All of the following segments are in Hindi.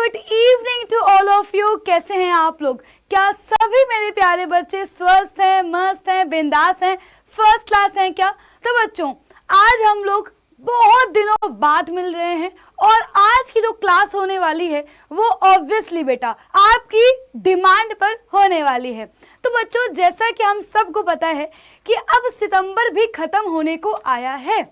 Good evening to all of you. कैसे हैं आप लोग? क्या सभी मेरे प्यारे बच्चे स्वस्थ हैं, मस्त हैं, बिंदास हैं, फर्स्ट क्लास हैं क्या? तो बच्चों, आज हम लोग बहुत दिनों बाद मिल रहे हैं और आज की जो क्लास होने वाली है वो ऑब्वियसली बेटा आपकी डिमांड पर होने वाली है। तो बच्चों, जैसा कि हम सबको पता है कि अब सितंबर भी खत्म होने को आया है।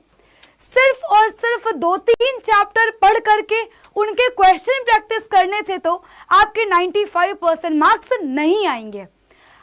सिर्फ और सिर्फ 2-3 चैप्टर पढ़ करके उनके क्वेश्चन प्रैक्टिस करने थे तो आपके 95% मार्क्स नहीं आएंगे।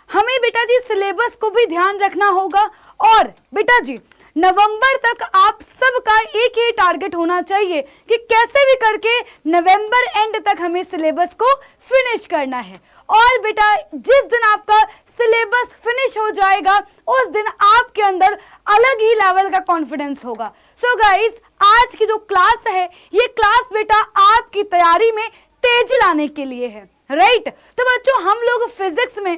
हमें बेटा जी सिलेबस को भी ध्यान रखना होगा और बेटा जी नवंबर तक आप सबका एक ही टारगेट होना चाहिए कि कैसे भी करके नवंबर एंड तक हमें सिलेबस को फिनिश करना है। और बेटा जिस दिन आपका सिलेबस फिनिश हो जाएगा उस दिन आपके अंदर अलग ही लेवल का कॉन्फिडेंस होगा। सो गाइस, आज की जो क्लास है ये क्लास बेटा आपकी तैयारी में तेज लाने के लिए है, राइट? तो बच्चों, हम लोग फिजिक्स में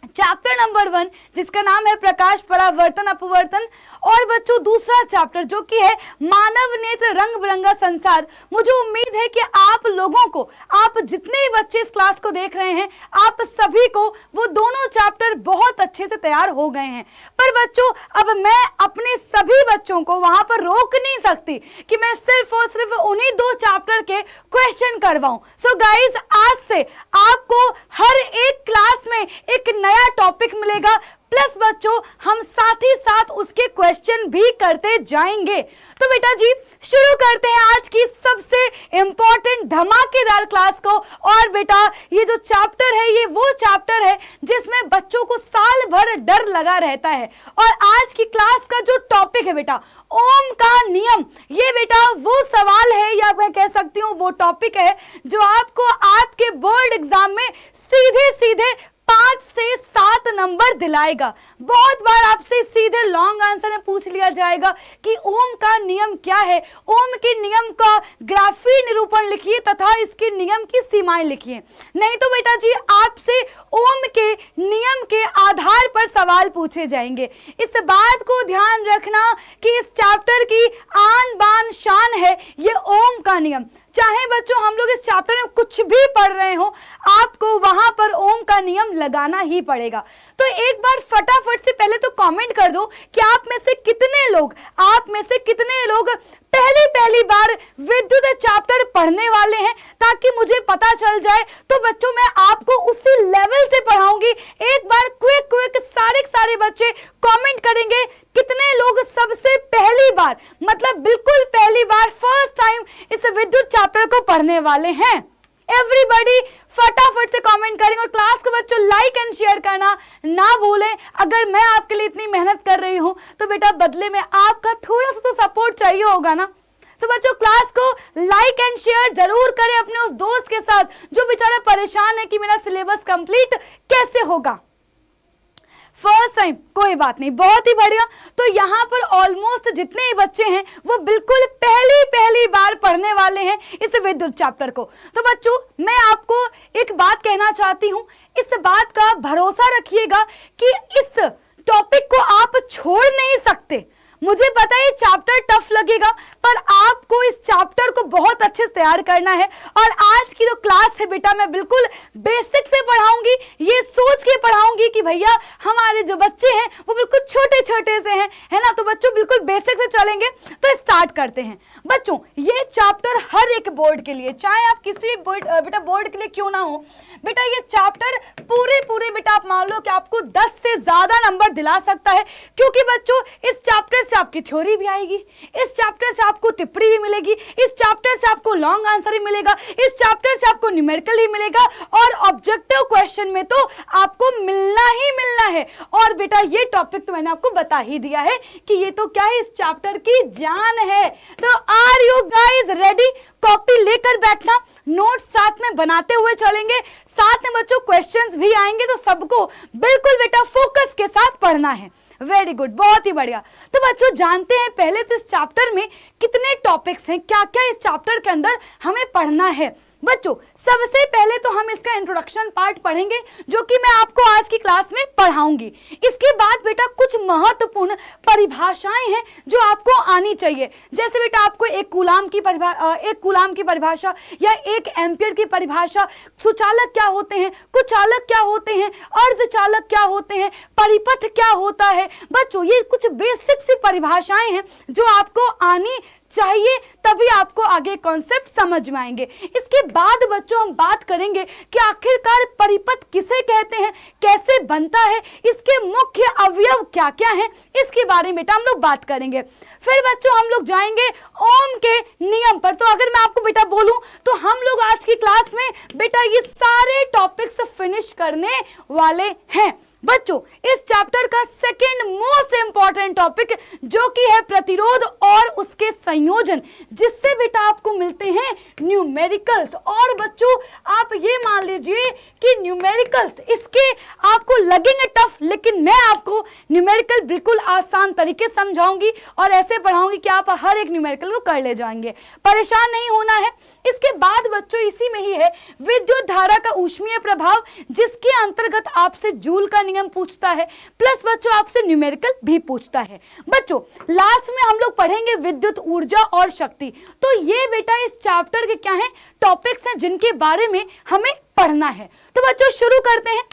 चैप्टर नंबर 1 जिसका नाम है प्रकाश परावर्तन अपवर्तन और बच्चों दूसरा चैप्टर जो कि है मानव नेत्र रंग बिरंगा संसार। मुझे उम्मीद है कि आप लोगों को, आप जितने भी बच्चे इस क्लास को देख रहे हैं, आप सभी को वो दोनों चैप्टर बहुत अच्छे से तैयार हो गए हैं। पर बच्चों, अब मैं अपने सभी बच्चों को वहां पर रोक नहीं सकती कि मैं सिर्फ और सिर्फ उन्हीं 2 चैप्टर के क्वेश्चन करवाऊं। सो गाइस, आज से आपको हर एक क्लास में एक नया टॉपिक मिलेगा, प्लस बच्चों हम साथ ही साथ उसके क्वेश्चन भी करते जाएंगे। तो बेटा जी शुरू करते हैं आज की सबसे इंपॉर्टेंट धमाकेदार क्लास को। और बेटा ये जो चैप्टर है ये वो चैप्टर है जिसमें बच्चों को साल भर डर लगा रहता है। और आज की क्लास का जो टॉपिक है बेटा ओम का नियम, ये बेटा वो सवाल है या मैं कह सकती हूँ वो टॉपिक है जो आपको आपके बोर्ड एग्जाम में सीधे सीधे 5 से 7 नंबर दिलाएगा। बहुत बार आपसे सीधे लॉन्ग आंसर में पूछ लिया जाएगा कि ओम का नियम क्या है, ओम के नियम का ग्राफी निरूपण लिखिए तथा इसके नियम की सीमाएं लिखिए। नहीं तो बेटा जी आपसे ओम के नियम के आधार पर सवाल पूछे जाएंगे। इस बात को ध्यान रखना कि इस चैप्टर की आन बान शान है ये ओम का नियम। चाहे बच्चों हम लोग इस चैप्टर में कुछ भी पढ़ रहे हो, आपको वहां पर ओम का नियम लगाना ही पड़ेगा। तो एक बार फटाफट से पहले तो कमेंट कर दो कि आप में से कितने लोग पहली बार विद्युत चैप्टर पढ़ने वाले हैं, ताकि मुझे पता चल जाए। तो बच्चों मैं आपको उसी लेवल से पढ़ाऊंगी। एक बार क्विक सारे बच्चे कमेंट करेंगे कितने लोग सबसे पहली बार, मतलब बिल्कुल पहली बार फर्स्ट टाइम इस विद्युत चैप्टर को पढ़ने वाले हैं। एवरीबॉडी फटाफट से कमेंट करेंगे और क्लास को बच्चों लाइक एंड शेयर करना ना भूलें। अगर मैं आपके लिए इतनी मेहनत कर रही हूं तो बेटा बदले में आपका थोड़ा सा तो सपोर्ट चाहिए होगा ना। तो बच्चों क्लास को लाइक एंड शेयर जरूर करें अपने उस दोस्त के साथ जो बेचारा परेशान है कि मेरा सिलेबस कंप्लीट कैसे होगा। फर्स्ट टाइम, कोई बात नहीं, बहुत ही बढ़िया। तो यहाँ पर ऑलमोस्ट जितने ही बच्चे हैं वो बिल्कुल पहली बार पढ़ने वाले हैं इस विद्युत चैप्टर को। तो बच्चों मैं आपको एक बात कहना चाहती हूँ, इस बात का भरोसा रखिएगा कि इस टॉपिक को आप छोड़ नहीं सकते। मुझे पता है चैप्टर टफ लगेगा पर आपको इस चैप्टर को बहुत अच्छे से तैयार करना है। और आज की जो क्लास है बेटा मैं बिल्कुल बेसिक से पढ़ाऊंगी, ये सोच के पढ़ाऊंगी कि भैया हमारे जो बच्चे हैं वो बिल्कुल छोटे से हैं, है ना। तो बच्चों बिल्कुल बेसिक से चलेंगे। तो स्टार्ट करते हैं। बच्चों ये चैप्टर हर एक बोर्ड के लिए, चाहे आप किसी बेटा बोर्ड के लिए क्यों ना हो, बेटा ये चैप्टर पूरे बेटा आप मान लो कि आपको 10 से ज्यादा नंबर दिला सकता है। क्योंकि बच्चों इस चैप्टर से आपकी थ्योरी भी आएगी, इस चैप्टर से आपको टिप्पणी भी मिलेगी, इस चैप्टर से आपको लॉन्ग आंसर भी मिलेगा, इस चैप्टर से आपको न्यूमेरिकल ही मिलेगा और ऑब्जेक्टिव क्वेश्चन में तो आपको मिलना ही मिलना है। और बेटा ये टॉपिक तो मैंने आपको बता ही दिया है कि ये तो क्या है, इस चैप्टर की जान है। तो are you guys ready? Copy लेकर बैठना, नोट साथ में बनाते हुए चलेंगे, साथ में बच्चों क्वेश्चंस भी आएंगे। तो सबको बिल्कुल बेटा फोकस के साथ पढ़ना है। वेरी गुड, बहुत ही बढ़िया। तो बच्चों जानते हैं पहले तो इस चैप्टर में कितने टॉपिक्स हैं, क्या क्या इस चैप्टर के अंदर हमें पढ़ना है। बच्चों सबसे पहले तो हम इसका इंट्रोडक्शन पार्ट पढ़ेंगे जो कि मैं आपको आज की क्लास में पढ़ाऊंगी। इसके बाद बेटा कुछ महत्वपूर्ण परिभाषाएं हैं जो आपको आनी चाहिए। जैसे बेटा आपको एक कूलाम की परिभाषा या एक एम्पियर की परिभाषा, सुचालक क्या होते हैं, कुचालक क्या होते हैं, अर्धचालक क्या होते हैं, परिपथ क्या होता है। बच्चों ये कुछ बेसिक सी परिभाषाएं हैं जो आपको आनी चाहिए, तभी आपको आगे कॉन्सेप्ट समझ में आएंगे। इसके बाद बच्चों हम बात करेंगे कि आखिरकार परिपथ किसे कहते हैं, कैसे बनता है, इसके मुख्य अवयव क्या क्या हैं, इसके बारे में बेटा हम लोग बात करेंगे। फिर बच्चों हम लोग जाएंगे ओम के नियम पर। तो अगर मैं आपको बेटा बोलूं तो हम लोग आज की क्लास में बेटा ये सारे टॉपिक्स फिनिश करने वाले हैं। बच्चों इस चैप्टर का सेकंड मोस्ट इंपॉर्टेंट टॉपिक जो कि है प्रतिरोध और उसके संयोजन, जिससे बेटा आपको मिलते हैं न्यूमेरिकल्स। और बच्चों आप ये मान लीजिए कि न्यूमेरिकल्स इसके आपको लगेंगे टफ, लेकिन मैं आपको न्यूमेरिकल बिल्कुल आसान तरीके समझाऊंगी और ऐसे पढ़ाऊंगी कि आप हर एक न्यूमेरिकल को कर ले जाएंगे, परेशान नहीं होना है। इसके बाद बच्चों इसी में ही है विद्युत धारा का ऊष्मीय प्रभाव, जिसके अंतर्गत आपसे जूल का नियम पूछता है, प्लस बच्चों आपसे न्यूमेरिकल भी पूछता है। बच्चों लास्ट में हम लोग पढ़ेंगे विद्युत ऊर्जा और शक्ति। तो ये बेटा इस चैप्टर के क्या है टॉपिक्स हैं जिनके बारे में हमें पढ़ना है। तो बच्चों शुरू करते हैं।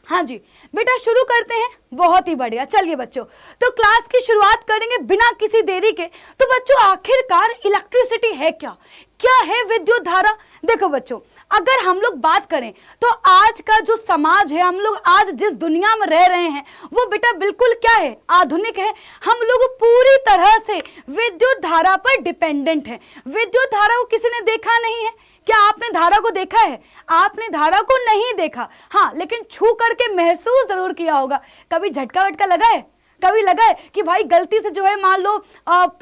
हाँ जी बेटा शुरू करते हैं, बहुत ही बढ़िया। चलिए बच्चों तो क्लास की शुरुआत करेंगे बिना किसी देरी के। तो बच्चों आखिरकार इलेक्ट्रिसिटी है क्या, क्या है विद्युत धारा। देखो बच्चों अगर हम लोग बात करें तो आज का जो समाज है, हम लोग आज जिस दुनिया में रह रहे हैं वो बेटा बिल्कुल क्या है, आधुनिक है। हम लोग पूरी तरह से विद्युत धारा पर डिपेंडेंट है। विद्युत धारा को किसी ने देखा नहीं है, क्या आपने धारा को देखा है? आपने धारा को नहीं देखा, हाँ लेकिन छू करके महसूस जरूर किया होगा। कभी झटका वटका लगा है? कभी लगा है कि भाई गलती से जो है मान लो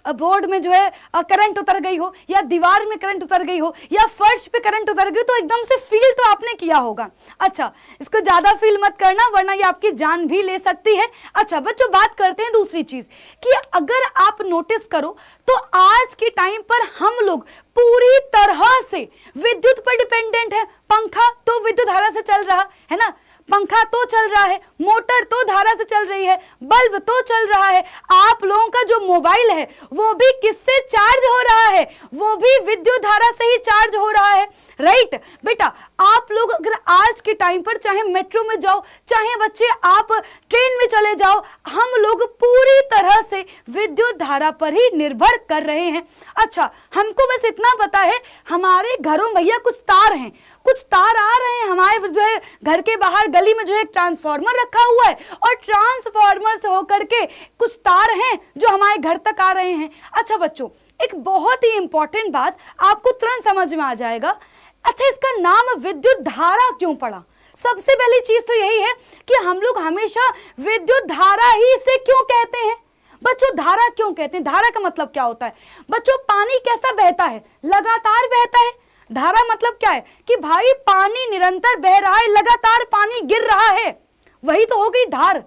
बोर्ड में जो है करंट उतर गई हो, या दीवार में करंट उतर गई हो, या फर्श पे करंट उतर गई, तो एकदम से फील तो आपने किया होगा। अच्छा इसको ज्यादा फील मत करना वरना ये आपकी जान भी ले सकती है। अच्छा बच्चों बात करते हैं दूसरी चीज कि अगर आप नोटिस करो तो आज के टाइम पर हम लोग पूरी तरह से विद्युत पर डिपेंडेंट है। पंखा तो विद्युत धारा से चल रहा है ना, पंखा तो चल रहा है, मोटर तो धारा से चल रही है, बल्ब तो चल रहा है। आप लोगों का जो मोबाइल है वो भी किससे चार्ज हो रहा है, वो भी विद्युत धारा से ही चार्ज हो रहा है, राइट। बेटा आप लोग अगर आज के टाइम पर चाहे मेट्रो में जाओ, चाहे बच्चे आप ट्रेन में चले जाओ, हम लोग पूरी तरह से विद्युत धारा पर ही निर्भर कर रहे हैं। अच्छा हमको बस इतना पता है हमारे घरों में भैया कुछ तार हैं, कुछ तार आ रहे हैं हमारे जो है घर के बाहर गली में जो है ट्रांसफार्मर रखा हुआ है, और ट्रांसफार्मर से होकर के कुछ तार हैं जो हमारे घर तक आ रहे हैं। अच्छा बच्चों एक बहुत ही इंपॉर्टेंट बात आपको तुरंत समझ में आ जाएगा। अच्छा इसका नाम विद्युत धारा क्यों पड़ा? सबसे पहली चीज तो यही है कि हम लोग हमेशा विद्युत धारा ही से क्यों कहते हैं। बच्चों धारा क्यों कहते हैं, धारा का मतलब क्या होता है? बच्चों पानी कैसा बहता है, लगातार बहता है। धारा मतलब क्या है कि भाई पानी निरंतर बह रहा है, लगातार पानी गिर रहा है, वही तो हो गई धार।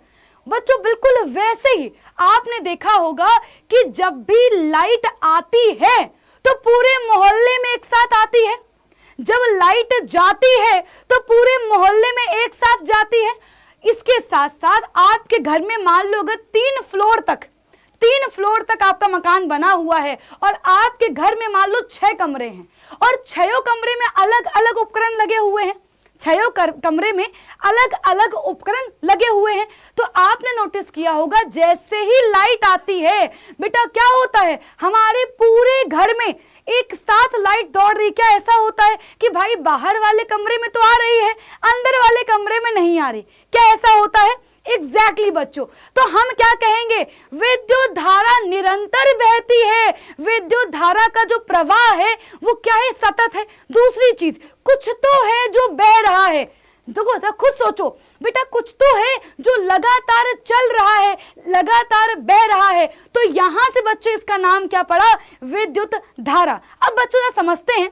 बच्चों बिल्कुल वैसे ही आपने देखा होगा कि जब भी लाइट आती है तो पूरे मोहल्ले में एक साथ आती है, जब लाइट जाती है तो पूरे मोहल्ले में एक साथ जाती है। इसके साथ साथ आपके घर में मान लो अगर 3 फ्लोर तक आपका मकान बना हुआ है और आपके घर में मान लो 6 कमरे हैं और 6 कमरे में अलग अलग उपकरण लगे हुए हैं, 6 कमरे में अलग अलग उपकरण लगे हुए हैं, तो आपने नोटिस किया होगा जैसे ही लाइट आती है बेटा क्या होता है, हमारे पूरे घर में एक साथ लाइट दौड़ रही। क्या ऐसा होता है कि भाई बाहर वाले कमरे में तो आ रही है, अंदर वाले कमरे में नहीं आ रही? क्या ऐसा होता है? एग्जैक्टली बच्चों, तो हम क्या कहेंगे, विद्युत धारा निरंतर बहती है। विद्युत धारा का जो प्रवाह है वो क्या है, सतत है। दूसरी चीज कुछ तो है जो बह रहा है। देखो खुद सोचो बेटा, कुछ तो है जो लगातार चल रहा है, लगातार बह रहा है, तो यहां से बच्चों इसका नाम क्या पड़ा, विद्युत धारा। अब बच्चों समझते हैं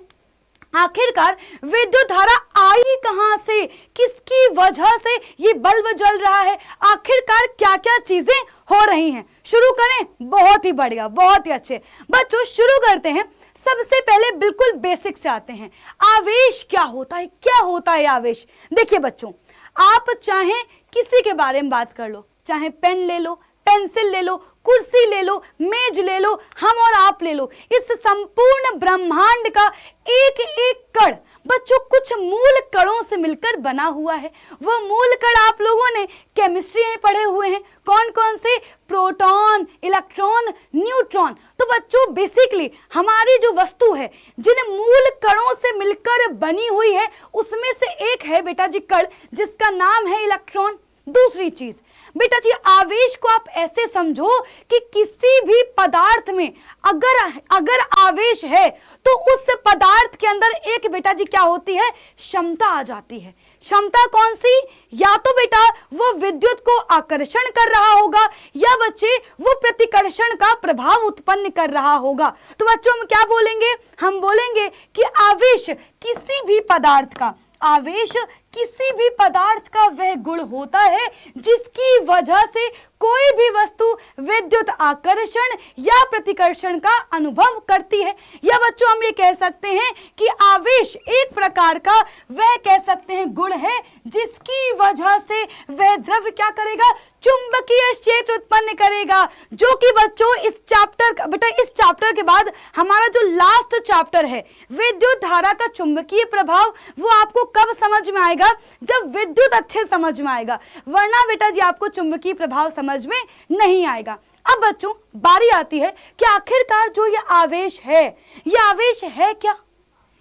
आखिरकार विद्युत धारा आई कहां से, किसकी वजह से ये बल्ब जल रहा है, आखिरकार क्या क्या चीजें हो रही हैं। शुरू करें, बहुत ही बढ़िया, बहुत ही अच्छे। बच्चों शुरू करते हैं सबसे पहले बिल्कुल बेसिक से आते हैं। आवेश क्या होता है, क्या होता है आवेश? देखिए बच्चों, आप चाहे किसी के बारे में बात कर लो, चाहे पेन ले लो, पेंसिल ले लो, कुर्सी ले लो, मेज ले लो, हम और आप ले लो, इस संपूर्ण ब्रह्मांड का एक एक कण बच्चों कुछ मूल कणों से मिलकर बना हुआ है। वो मूल कण आप लोगों ने केमिस्ट्री में पढ़े हुए हैं। कौन कौन से? Proton, electron, neutron. तो बच्चों बेसिकली हमारी जो वस्तु है जिन मूल कणों से मिलकर बनी हुई है, उसमें से एक है बेटा जी कण, जिसका नाम है इलेक्ट्रॉन। दूसरी चीज बेटा जी, आवेश को आप ऐसे समझो कि किसी भी पदार्थ में अगर आवेश है तो उस पदार्थ के अंदर एक बेटा जी क्या होती है? क्षमता आ जाती है। क्षमता कौन सी? या तो बेटा वो विद्युत को आकर्षण कर रहा होगा, या बच्चे वो प्रतिकर्षण का प्रभाव उत्पन्न कर रहा होगा। तो बच्चों हम क्या बोलेंगे? हम बोलेंगे कि आवेश किसी भी पदार्थ का, आवेश किसी भी पदार्थ का वह गुण होता है जिसकी वजह से कोई भी वस्तु विद्युत आकर्षण या प्रतिकर्षण का अनुभव करती है। या बच्चों हम ये कह सकते हैं कि आवेश एक प्रकार का वह कह सकते हैं गुण है जिसकी वजह से वह द्रव्य क्या करेगा? चुंबकीय क्षेत्र उत्पन्न करेगा। जो कि बच्चों इस चैप्टर बेटा इस चैप्टर के बाद हमारा जो लास्ट चैप्टर है विद्युत धारा का चुंबकीय प्रभाव, वो आपको कब समझ में आएगा? जब विद्युत अच्छे समझ में आएगा, वरना बेटा जी आपको चुंबकीय प्रभाव समझ में नहीं आएगा। अब बच्चों बारी आती है कि आखिरकार जो ये आवेश है क्या?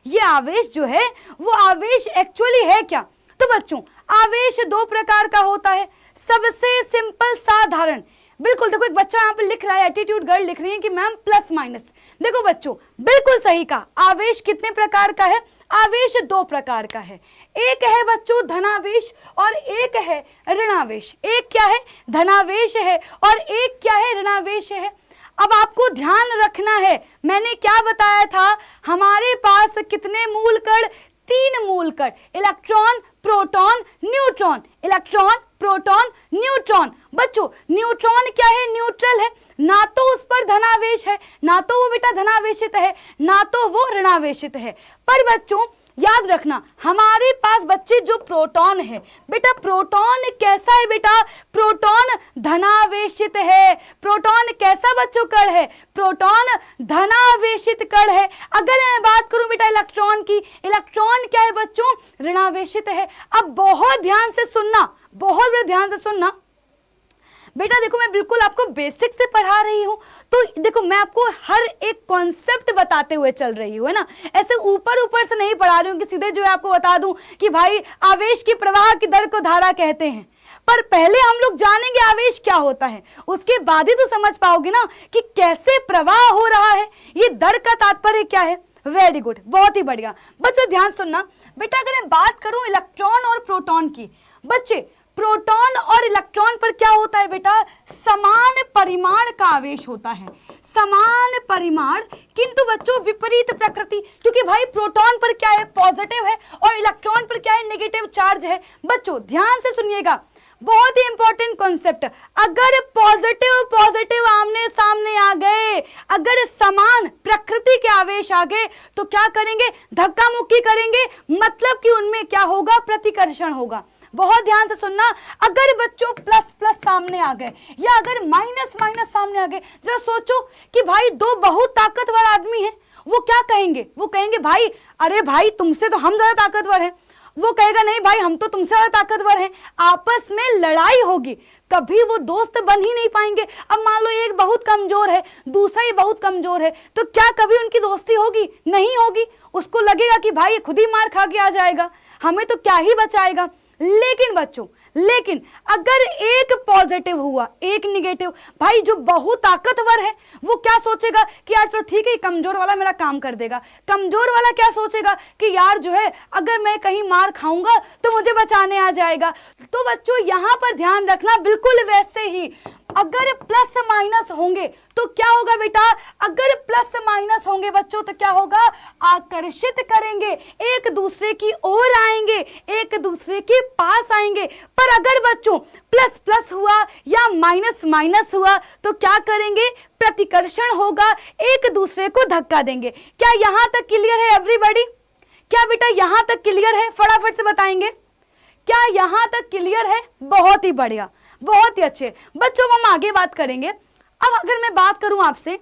ये आवेश जो है वो आवेश एक्चुअली है क्या? तो बच्चों आवेश दो प्रकार का होता है। सबसे सिंपल साधारण, बिल्कुल देखो एक बच्चा यहाँ पे लिख रहा है, एटीट्यूड गर्ल लिख रही है कि मैम प्लस माइनस। देखो बच्चों बिल्कुल सही कहा। आवेश कितने प्रकार का है? आवेश दो प्रकार का है। एक है बच्चों धनावेश और एक है ऋणावेश। एक क्या है? धनावेश है और एक क्या है? ऋणावेश है। अब आपको ध्यान रखना है, मैंने क्या बताया था? हमारे पास कितने मूल कण? 3 मूल कण, electron, proton, neutron. Electron, proton, neutron. बच्चों न्यूट्रॉन क्या है? न्यूट्रल है, ना तो उस पर धनावेश है, ना तो वो बेटा धनावेशित है, ना तो वो ऋणावेशित है। पर बच्चों याद रखना, हमारे पास बच्चे जो प्रोटॉन है, बेटा प्रोटॉन कैसा है? बेटा प्रोटॉन धनावेशित है। प्रोटॉन कैसा बच्चों कण है? प्रोटॉन धनावेशित कण है। अगर मैं बात करूं बेटा इलेक्ट्रॉन की, इलेक्ट्रॉन क्या है बच्चों? ऋणावेशित है। अब बहुत ध्यान से सुनना, बहुत ध्यान से सुनना बेटा। देखो मैं बिल्कुल आपको बेसिक से पढ़ा रही हूँ, तो देखो मैं आपको हर एक कॉन्सेप्ट बताते हुए चल रही हूँ, है ना। ऐसे ऊपर ऊपर से नहीं पढ़ा रही हूँ कि सीधे जो है आपको बता दूं कि भाई आवेश की प्रवाह की दर को धारा कहते हैं। पर पहले हम लोग जानेंगे आवेश क्या होता है, उसके बाद ही तो समझ पाओगे ना कि कैसे प्रवाह हो रहा है, ये दर का तात्पर्य क्या है। वेरी गुड, बहुत ही बढ़िया। बच्चों ध्यान सुनना बेटा, अगर मैं बात करूं इलेक्ट्रॉन और प्रोटॉन की, बच्चे प्रोटॉन और इलेक्ट्रॉन पर क्या होता है बेटा? समान परिमाण का आवेश होता है, समान परिमाण, किंतु बच्चों विपरीत प्रकृति। क्योंकि भाई प्रोटॉन पर क्या है? पॉजिटिव है, और इलेक्ट्रॉन पर क्या है? नेगेटिव चार्ज है। बच्चों ध्यान से सुनिएगा, बहुत ही इंपॉर्टेंट कॉन्सेप्ट। अगर पॉजिटिव पॉजिटिव आमने सामने आ गए, अगर समान प्रकृति के आवेश आ गए, तो क्या करेंगे? धक्का मुक्की करेंगे, मतलब कि उनमें क्या होगा? प्रतिकर्षण होगा। बहुत ध्यान से सुनना, अगर बच्चों प्लस प्लस सामने आ गए या अगर माइनस माइनस सामने आ गए, जरा सोचो कि भाई दो बहुत ताकतवर आदमी हैं, वो क्या कहेंगे? वो कहेंगे भाई अरे भाई तुमसे तो हम ज्यादा ताकतवर हैं। वो कहेगा नहीं भाई हम तो तुमसे ज्यादा ताकतवर हैं। आपस में लड़ाई होगी, कभी वो दोस्त बन ही नहीं पाएंगे। अब मान लो एक बहुत कमजोर है, दूसरा ही बहुत कमजोर है, तो क्या कभी उनकी दोस्ती होगी? नहीं होगी। उसको लगेगा कि भाई खुद ही मार खा के आ जाएगा, हमें तो क्या ही बचाएगा। लेकिन बच्चों लेकिन अगर एक पॉजिटिव हुआ एक निगेटिव, भाई जो बहुत ताकतवर है वो क्या सोचेगा कि यार चलो ठीक है कमजोर वाला मेरा काम कर देगा। कमजोर वाला क्या सोचेगा कि यार जो है अगर मैं कहीं मार खाऊंगा तो मुझे बचाने आ जाएगा। तो बच्चों यहां पर ध्यान रखना, बिल्कुल वैसे ही अगर प्लस माइनस होंगे तो क्या होगा बेटा, अगर प्लस माइनस होंगे बच्चों तो क्या होगा, आकर्षित करेंगे, एक दूसरे की ओर आएंगे, एक दूसरे के पास आएंगे। पर अगर बच्चों प्लस प्लस हुआ या माइनस माइनस हुआ तो क्या करेंगे, प्रतिकर्षण होगा, एक दूसरे को धक्का देंगे। क्या यहां तक क्लियर है एवरीबॉडी? क्या बेटा यहां तक क्लियर है? फटाफट से बताएंगे, क्या यहां तक क्लियर है? बहुत ही बढ़िया, बहुत ही अच्छे बच्चों। हम आगे बात करेंगे। अब अगर मैं बात करूं आपसे,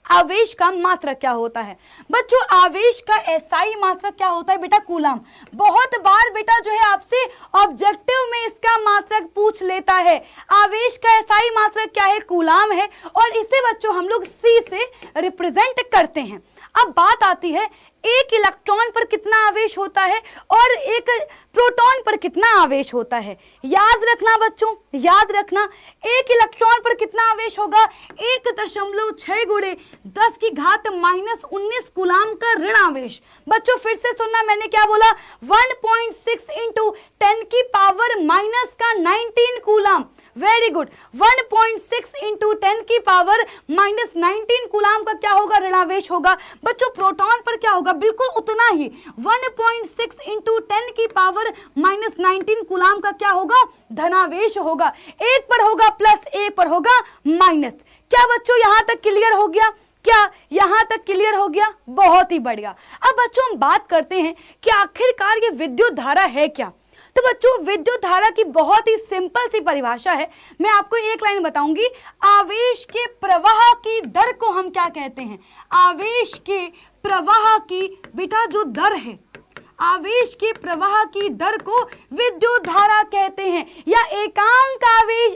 आवेश का मात्रक क्या होता है बच्चों? आवेश का एसआई मात्रक क्या होता है बेटा? कूलाम। बहुत बार बेटा जो है आपसे ऑब्जेक्टिव में इसका मात्रक पूछ लेता है। आवेश का एसआई मात्रक क्या है? कूलाम है, और इसे बच्चों हम लोग सी से रिप्रेजेंट करते हैं। अब बात आती है, एक इलेक्ट्रॉन पर कितना आवेश होता है और एक प्रोटॉन पर कितना आवेश होता है? याद रखना बच्चों, याद रखना, एक इलेक्ट्रॉन पर कितना आवेश होगा? 1.6 गुणे 10 की घात -19 कूलाम का ऋण आवेश। बच्चों फिर से सुनना, मैंने क्या बोला? 1.6 इंटू 10 की पावर माइनस का 19 कूलाम। वेरी गुड, 1.6 इंटू 10 की पावर -19 कूलाम का क्या होगा? ऋणावेश होगा। बच्चों प्रोटॉन पर क्या होगा? बिल्कुल उतना ही, 1.6 इंटू 10 की पावर -19 कूलाम का क्या होगा? धनावेश होगा। एक पर होगा प्लस, एक पर होगा माइनस। क्या बच्चों यहां तक क्लियर हो गया? क्या यहां तक क्लियर हो गया? बहुत ही बढ़िया। अब बच्चों हम बात करते हैं कि आखिरकार ये विद्युत धारा है क्या। तो बच्चों विद्युत धारा की बहुत ही सिंपल सी परिभाषा है, मैं आपको एक लाइन बताऊंगी। आवेश के प्रवाह की दर को हम क्या कहते हैं? आवेश के प्रवाह की बेटा जो दर है, आवेश के प्रवाह की दर को विद्युत धारा कहते हैं। या एकांक आवेश,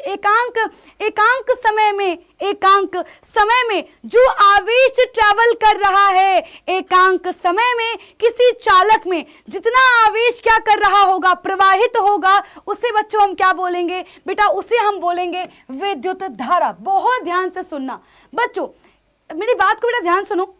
एकांक समय में जो आवेश ट्रैवल कर रहा है, एकांक समय में किसी चालक में जितना आवेश क्या कर रहा होगा? प्रवाहित होगा, उसे बच्चों हम क्या बोलेंगे बेटा? उसे हम बोलेंगे विद्युत धारा। बहुत ध्यान से सुनना बच्चों, मेरी बात को बेटा ध्यान सुनो।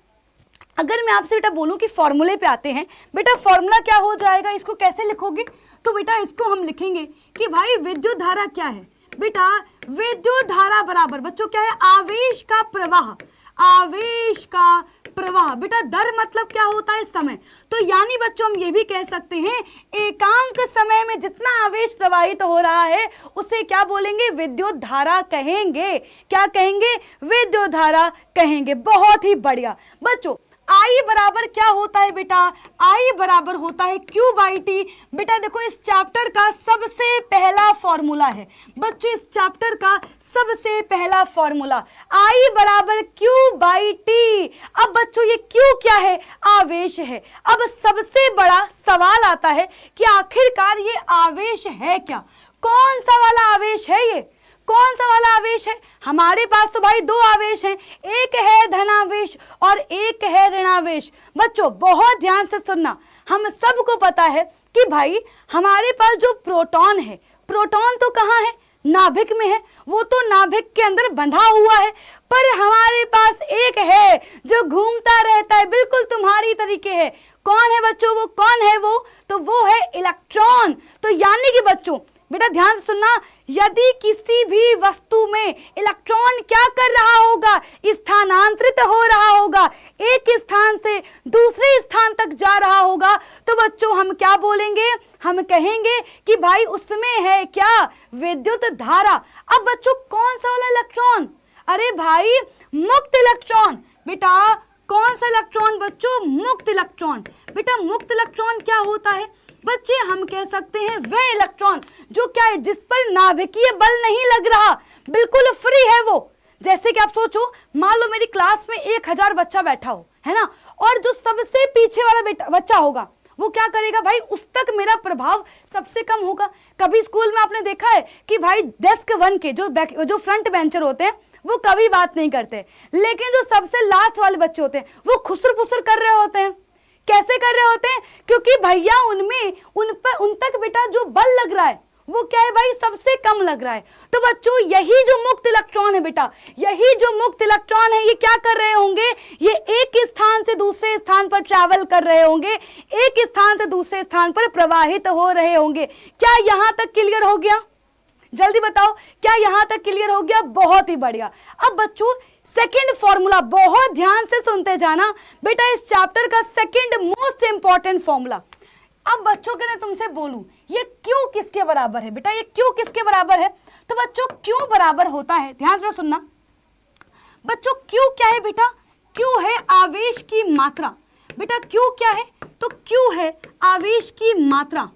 अगर मैं आपसे बेटा बोलूं कि फॉर्मूले पे आते हैं, बेटा फॉर्मूला क्या हो जाएगा? इसको कैसे लिखोगे? तो बेटा इसको हम लिखेंगे कि भाई विद्युत धारा क्या है बेटा? विद्युत धारा बराबर बच्चों क्या है? आवेश का प्रवाह, आवेश का प्रवाह। बेटा दर मतलब क्या होता है? समय। तो यानी बच्चों हम ये भी कह सकते हैं, एकांक समय में जितना आवेश प्रवाहित हो रहा है उसे क्या बोलेंगे? विद्युत धारा कहेंगे। क्या कहेंगे? विद्युत धारा कहेंगे। बहुत ही बढ़िया बच्चों। I बराबर क्या होता है बेटा? I बराबर होता है Q बाई टी। बेटा देखो इस चैप्टर का सबसे पहला फॉर्मूला है बच्चों, इस चैप्टर का सबसे पहला फॉर्मूला I बराबर Q बाई टी। अब बच्चों ये Q क्या है? आवेश है। अब सबसे बड़ा सवाल आता है कि आखिरकार ये आवेश है क्या? कौन सा वाला आवेश है ये? कौन सा वाला आवेश है? हमारे पास तो भाई दो आवेश हैं, एक है धनावेश और एक है ऋणावेश। बच्चों बहुत ध्यान से सुनना, हम सबको पता है कि भाई हमारे पास जो प्रोटॉन है, प्रोटॉन तो कहाँ है? नाभिक में है, वो तो नाभिक के अंदर बंधा हुआ है। पर हमारे पास एक है जो घूमता रहता है, बिल्कुल तुम्हारी तरीके है। कौन है बच्चों वो? कौन है वो? तो वो है इलेक्ट्रॉन। तो यानी कि बच्चों बेटा ध्यान से सुनना, यदि किसी भी वस्तु में इलेक्ट्रॉन क्या कर रहा होगा? स्थानांतरित हो रहा होगा, एक स्थान से दूसरे स्थान तक जा रहा होगा, तो बच्चों हम क्या बोलेंगे? हम कहेंगे कि भाई उसमें है क्या? विद्युत धारा। अब बच्चों कौन सा वाला इलेक्ट्रॉन? अरे भाई मुक्त इलेक्ट्रॉन। बेटा कौन सा इलेक्ट्रॉन बच्चों? मुक्त इलेक्ट्रॉन। बेटा मुक्त इलेक्ट्रॉन क्या होता है बच्चे? हम कह सकते हैं वह इलेक्ट्रॉन जो क्या है? जिस पर नाभिकीय बल नहीं लग रहा, बिल्कुल फ्री है वो। जैसे कि आप सोचो, मान लो मेरी क्लास में 1000 बच्चा बैठा हो, है ना, और जो सबसे पीछे वाला बच्चा होगा वो क्या करेगा भाई? उस तक मेरा प्रभाव सबसे कम होगा। कभी स्कूल में आपने देखा है कि भाई डेस्क 1 के जो फ्रंट बेंचर होते हैं वो कभी बात नहीं करते, लेकिन जो सबसे लास्ट वाले बच्चे होते हैं वो खुसर फुसर कर रहे होते हैं। कैसे कर रहे होते हैं? क्योंकि भैया उन तक बेटा जो बल लग रहा है वो क्या है भाई? सबसे कम लग रहा है। तो बच्चों यही जो मुक्त इलेक्ट्रॉन है बेटा, यही जो मुक्त इलेक्ट्रॉन है, ये क्या कर रहे होंगे? ये एक स्थान से दूसरे स्थान पर ट्रैवल कर रहे होंगे, एक स्थान से दूसरे स्थान पर प्रवाहित हो रहे होंगे। क्या यहां तक क्लियर हो गया? जल्दी बताओ, क्या यहां तक क्लियर हो गया? बहुत ही बढ़िया। अब बच्चों सेकंड फॉर्मूला, बहुत ध्यान से सुनते जाना बेटा, इस चैप्टर का सेकंड मोस्ट इंपॉर्टेंट फॉर्मूला। अब बच्चों के लिए तुमसे बोलूं, ये क्यों किसके बराबर है बेटा, ये क्यों किसके बराबर है? तो बच्चों क्यों बराबर होता है, ध्यान से सुनना बच्चों। क्यों क्या है बेटा? क्यों है आवेश की मात्रा। बेटा क्यों क्या है? तो क्यों है आवेश की मात्रा।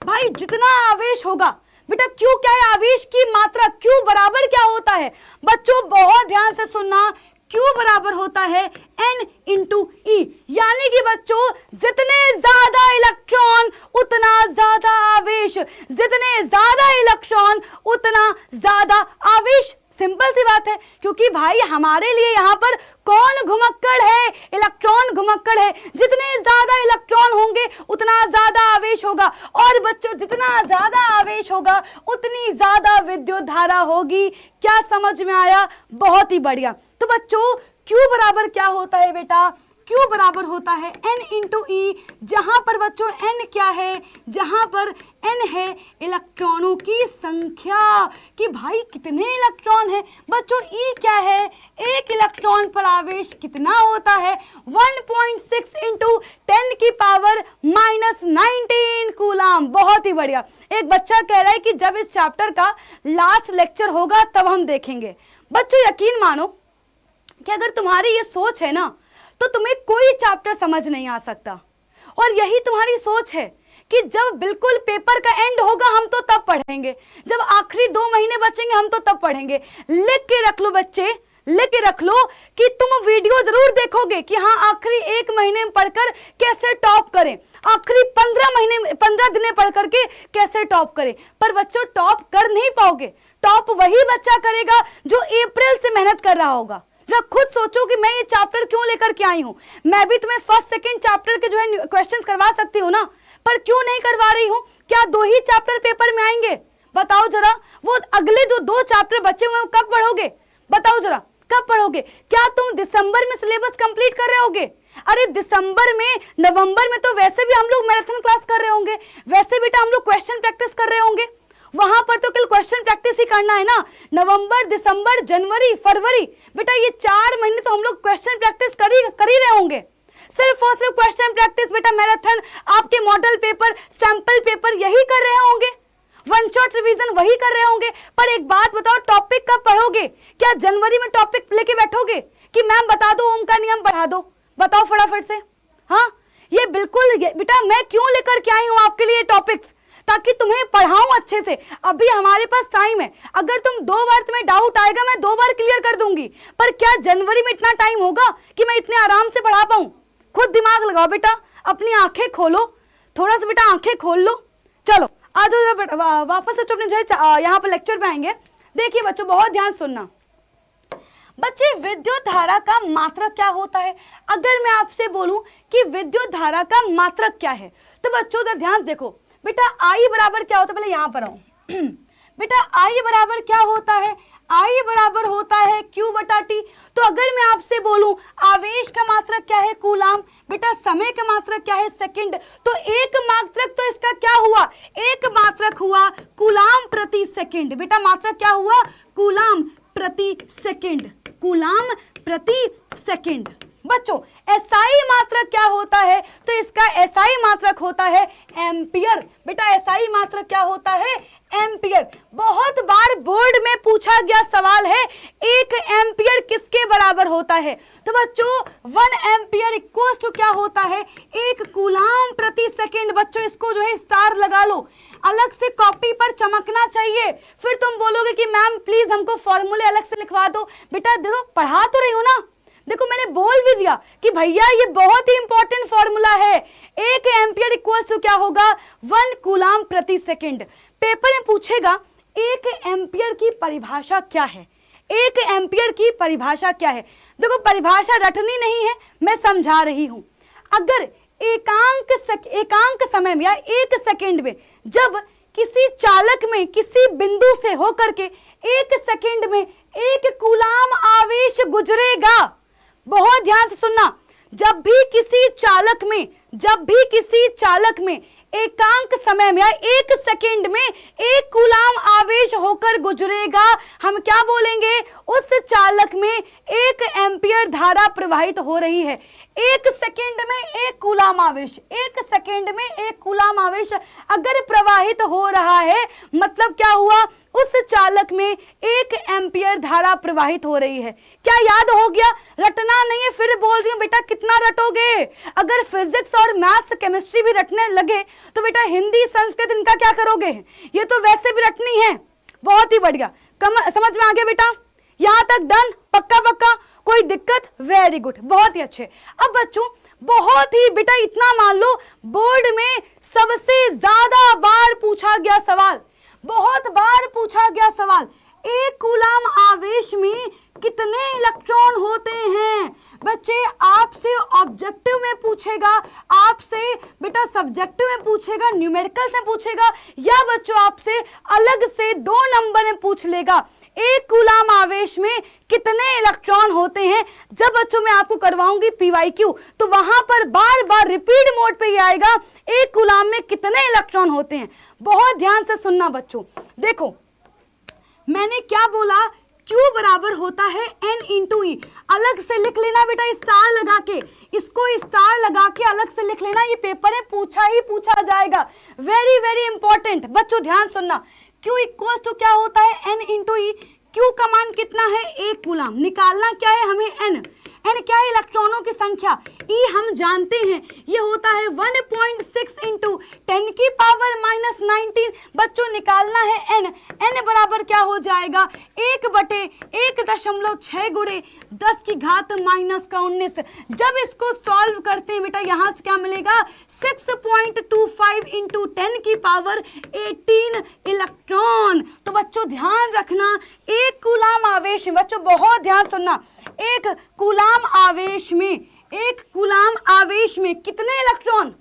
भाई जितना आवेश होगा बेटा, क्यों क्या है आवेश की मात्रा, क्यों बराबर क्या होता है बच्चों, बहुत ध्यान से सुनना। क्यों बराबर होता है N इंटू ई, यानी कि बच्चों जितने ज्यादा इलेक्ट्रॉन उतना ज्यादा आवेश, जितने ज्यादा इलेक्ट्रॉन उतना ज्यादा आवेश। सिंपल सी बात है, क्योंकि भाई हमारे लिए यहाँ पर कौन घुमक्कड़ है? इलेक्ट्रॉन घुमक्कड़ है। जितने ज्यादा इलेक्ट्रॉन होंगे उतना ज्यादा आवेश होगा, और बच्चों जितना ज्यादा आवेश होगा उतनी ज्यादा विद्युत धारा होगी। क्या समझ में आया? बहुत ही बढ़िया। तो बच्चों क्यू बराबर क्या होता है बेटा? क्यू बराबर होता है N इंटू ई, जहां पर बच्चों N क्या है? जहां पर N है इलेक्ट्रॉनों की संख्या, कि भाई कितने इलेक्ट्रॉन है बच्चों। E क्या है? एक इलेक्ट्रॉन पर आवेश कितना होता है? 1.6 इंटू 10 की पावर -19 कूलाम। बहुत ही बढ़िया। एक बच्चा कह रहा है कि जब इस चैप्टर का लास्ट लेक्चर होगा तब हम देखेंगे। बच्चों यकीन मानो कि अगर तुम्हारी ये सोच है ना, तो तुम्हें कोई चैप्टर समझ नहीं आ सकता। और यही तुम्हारी सोच है कि जब बिल्कुल पेपर का एंड होगा हम तो तब पढ़ेंगे, जब आखिरी 2 महीने बचेंगे हम तो तब पढ़ेंगे। लिख के रख लो बच्चे, लिख के रख लो कि तुम वीडियो जरूर देखोगे कि हाँ आखिरी 1 महीने में पढ़कर कैसे टॉप करें, आखिरी 15 दिन पढ़ करके कैसे टॉप करें। पर बच्चों टॉप कर नहीं पाओगे। टॉप वही बच्चा करेगा जो अप्रैल से मेहनत कर रहा होगा। जब खुद सोचो कि मैं ये चैप्टर क्यों लेकर के आई हूं। मैं भी तुम्हें फर्स्ट सेकंड चैप्टर के जो है क्वेश्चंस करवा सकती हूँ ना, पर क्यों नहीं करवा रही हूं? क्या 2 ही चैप्टर पेपर में आएंगे? बताओ जरा, वो अगले जो 2 चैप्टर बचे हुए कब पढ़ोगे? बताओ जरा कब पढ़ोगे? क्या तुम दिसंबर में सिलेबस कंप्लीट कर रहे होगे? अरे दिसंबर में, नवंबर में तो वैसे भी हम लोग मैराथन क्लास कर रहे होंगे, वैसे बेटा हम लोग क्वेश्चन प्रैक्टिस कर रहे होंगे। वहां पर तो कल क्वेश्चन प्रैक्टिस ही करना है ना। नवंबर, दिसंबर, जनवरी, फरवरी, बेटा ये 4 महीने तो हम लोग क्वेश्चन प्रैक्टिस कर ही रहे होंगे। सिर्फ और सिर्फ क्वेश्चन प्रैक्टिस बेटा, मैराथन, आपके मॉडल पेपर, सैंपल पेपर यही कर रहे होंगे, वन शॉट रिवीजन वही कर रहे होंगे। पर एक बात बताओ, टॉपिक कब पढ़ोगे? क्या जनवरी में टॉपिक लेके बैठोगे कि मैम बता दो ओम का नियम पढ़ा दो? बताओ फटाफट से। हाँ ये बिल्कुल बेटा मैं क्यों लेकर के आई हूं आपके लिए टॉपिक्स, ताकि तुम्हें पढ़ाऊं अच्छे से। अभी हमारे पास टाइम है, अगर तुम 2 बार तुम्हें डाउट आएगा मैं 2 बार क्लियर कर दूंगी। पर क्या जनवरी में इतना टाइम होगा कि मैं इतने आराम से पढ़ा पाऊं? खुद दिमाग लगाओ बेटा, अपनी आंखें खोलो, थोड़ा सा बेटा आंखें खोल लो। चलो आ जाओ वापस से अपने जो है यहाँ पर लेक्चर पे आएंगे। देखिए बच्चों बहुत ध्यान सुनना। बच्चे विद्युत धारा का मात्रक क्या होता है? अगर मैं आपसे बोलूं कि विद्युत धारा का मात्रक क्या है, तो बच्चों जरा ध्यान से देखो। बेटा आई बराबर क्या होता है? पहले यहां पर आओ बेटा आई बराबर क्या होता है? आई बराबर होता है Q बटा T। तो अगर मैं आपसे बोलूं आवेश का मात्रक क्या है? कूलाम। बेटा समय का मात्रक क्या है? सेकंड। तो एक मात्रक तो इसका क्या हुआ? एक मात्रक हुआ कूलाम प्रति सेकंड। बेटा मात्रक क्या हुआ? कूलाम प्रति सेकंड, कूलाम प्रति सेकंड। बच्चों एसआई मात्रक क्या होता है? तो इसका एसआई मात्रक होता है एम्पियर। बेटा एसआई मात्रक क्या होता है? एम्पियर। बहुत बार बोर्ड में पूछा गया सवाल है 1 एम्पियर किसके बराबर होता है? तो बच्चों 1 एम्पियर इक्वल टू क्या होता है? 1 कूलाम प्रति सेकंड। बच्चों इसको जो है स्टार लगा लो, अलग से कॉपी पर चमकना चाहिए। फिर तुम बोलोगे कि मैम प्लीज हमको फॉर्मूले अलग से लिखवा दो। बेटा देखो पढ़ा तो रही हो ना, देखो मैंने बोल भी दिया कि भैया ये बहुत ही इंपॉर्टेंट फॉर्मूला है। 1 एम्पियर इक्वल टू क्या होगा? 1 कूलाम प्रति सेकंड। पेपर में पूछेगा 1 एम्पियर की परिभाषा क्या है? 1 एम्पियर की परिभाषा क्या है? देखो परिभाषा रटनी नहीं है, मैं समझा रही हूं। अगर एकांक समय में या 1 सेकंड में जब किसी चालक में किसी बिंदु से होकर के 1 सेकंड में 1 कूलाम आवेश गुजरेगा, बहुत ध्यान से सुनना, जब भी किसी चालक में एकांक समय में या 1 सेकंड में 1 कूलाम आवेश होकर गुजरेगा, हम क्या बोलेंगे? उस चालक में 1 एम्पियर धारा प्रवाहित हो रही है। 1 सेकंड में 1 कूलाम आवेश, 1 सेकंड में 1 कूलाम आवेश अगर प्रवाहित हो रहा है, मतलब क्या हुआ? उस चालक में 1 एम्पियर धारा प्रवाहित हो रही है। क्या याद हो गया? रटना नहीं है, फिर बोल रही हूं बेटा, कितना रटोगे? अगर फिजिक्स और मैथ्स केमिस्ट्री भी रटने लगे तो बेटा हिंदी संस्कृत इनका क्या करोगे? ये तो वैसे भी रटनी है। बहुत ही बढ़िया, समझ में आ गया बेटा? यहां तक डन? पक्का पक्का? कोई दिक्कत? वेरी गुड, बहुत ही अच्छे। अब बच्चों बहुत ही बेटा इतना मान लो, बोर्ड में सबसे ज्यादा बार पूछा गया सवाल, बहुत बार पूछा गया सवाल, 1 कूलाम आवेश में कितने इलेक्ट्रॉन होते हैं? बच्चे आपसे ऑब्जेक्टिव में पूछेगा, आपसे बेटा सब्जेक्टिव में पूछेगा, न्यूमेरिकल से पूछेगा, या बच्चों आपसे अलग से 2 नंबर में पूछ लेगा, 1 कूलाम आवेश में कितने इलेक्ट्रॉन होते हैं। जब बच्चों मैं आपको करवाऊंगी पीवाईक्यू तो वहां पर बार बार रिपीट मोड पे ये आएगा, 1 कूलाम में कितने इलेक्ट्रॉन होते हैं। बहुत ध्यान से सुनना बच्चों, देखो मैंने क्या बोला, Q बराबर होता है N इंटू ई। अलग से लिख लेना बेटा, स्टार लगा के, इसको स्टार लगा के अलग से लिख लेना, ये पेपर में पूछा ही पूछा जाएगा। वेरी वेरी इंपॉर्टेंट बच्चों, ध्यान सुनना। Q इक्वल टू क्या होता है? N इंटू ई। Q का मान कितना है? 1 कूलाम। निकालना क्या है हमें? N। N क्या है? इलेक्ट्रॉनों की संख्या। E हम जानते हैं, ये होता है 1.6 इंटू 10 की पावर -19। बच्चों निकालना है N। N बराबर क्या हो जाएगा? 1/1.6 गुणे 10 की घात -19। जब इसको सॉल्व करते हैं बेटा, यहां से क्या मिलेगा? 6.25 इंटू 10 की पावर 18 इलेक्ट्रॉन। तो बच्चों ध्यान रखना, 1 कूलाम आवेश में, बच्चों बहुत ध्यान सुनना, 1 कूलाम आवेश में, 1 कूलाम आवेश में कितने इलेक्ट्रॉन?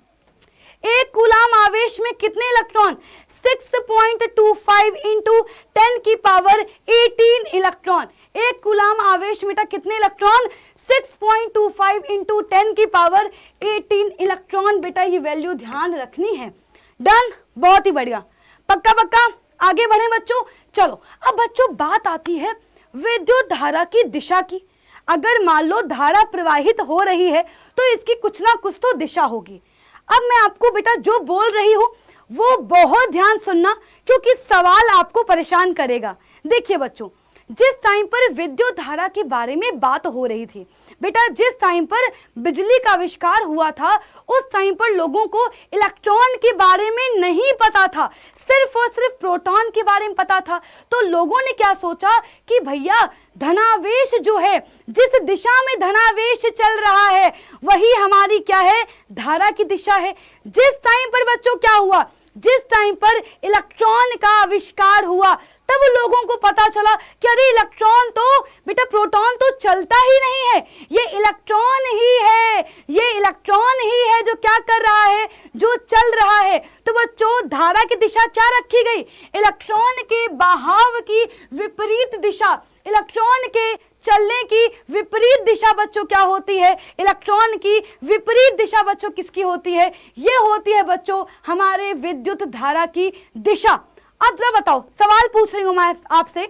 1 कूलाम आवेश में कितने इलेक्ट्रॉन? 6.25 इंटू 10 की पावर 18 इलेक्ट्रॉन। 1 कूलाम आवेश में कितने इलेक्ट्रॉन? 6.25 इंटू 10 की पावर 18 इलेक्ट्रॉन। बेटा ये वैल्यू ध्यान रखनी है। डन? बहुत ही बढ़िया, पक्का पक्का? आगे बढ़े बच्चों। चलो अब बच्चों बात आती है विद्युत धारा की दिशा की। अगर मान लो धारा प्रवाहित हो रही है तो इसकी कुछ ना कुछ तो दिशा होगी। अब मैं आपको बेटा जो बोल रही हूं वो बहुत ध्यान सुनना, क्योंकि सवाल आपको परेशान करेगा। देखिए बच्चों, जिस टाइम पर विद्युत धारा के बारे में बात हो रही थी बेटा, जिस टाइम पर बिजली का आविष्कार हुआ था, उस टाइम पर लोगों को इलेक्ट्रॉन के बारे में नहीं पता था, सिर्फ और सिर्फ प्रोटॉन के बारे में पता था। तो लोगों ने क्या सोचा कि भैया धनावेश जो है, जिस दिशा में धनावेश चल रहा है वही हमारी क्या है? धारा की दिशा है। जिस टाइम पर बच्चों क्या हुआ, जिस टाइम पर इलेक्ट्रॉन का आविष्कार हुआ, तब लोगों को पता चला कि अरे इलेक्ट्रॉन तो बेटा, प्रोटॉन तो चलता ही नहीं है, ये इलेक्ट्रॉन ही है, ये इलेक्ट्रॉन ही है जो क्या कर रहा है? जो चल रहा है। तो बच्चों धारा की दिशा क्या रखी गई? इलेक्ट्रॉन के बहाव की विपरीत दिशा, इलेक्ट्रॉन के चलने की विपरीत दिशा बच्चों क्या होती है? इलेक्ट्रॉन की विपरीत दिशा बच्चों किसकी होती है? ये होती है बच्चों हमारे विद्युत धारा की दिशा। अब जरा बताओ, सवाल पूछ रही हूं मैं आपसे,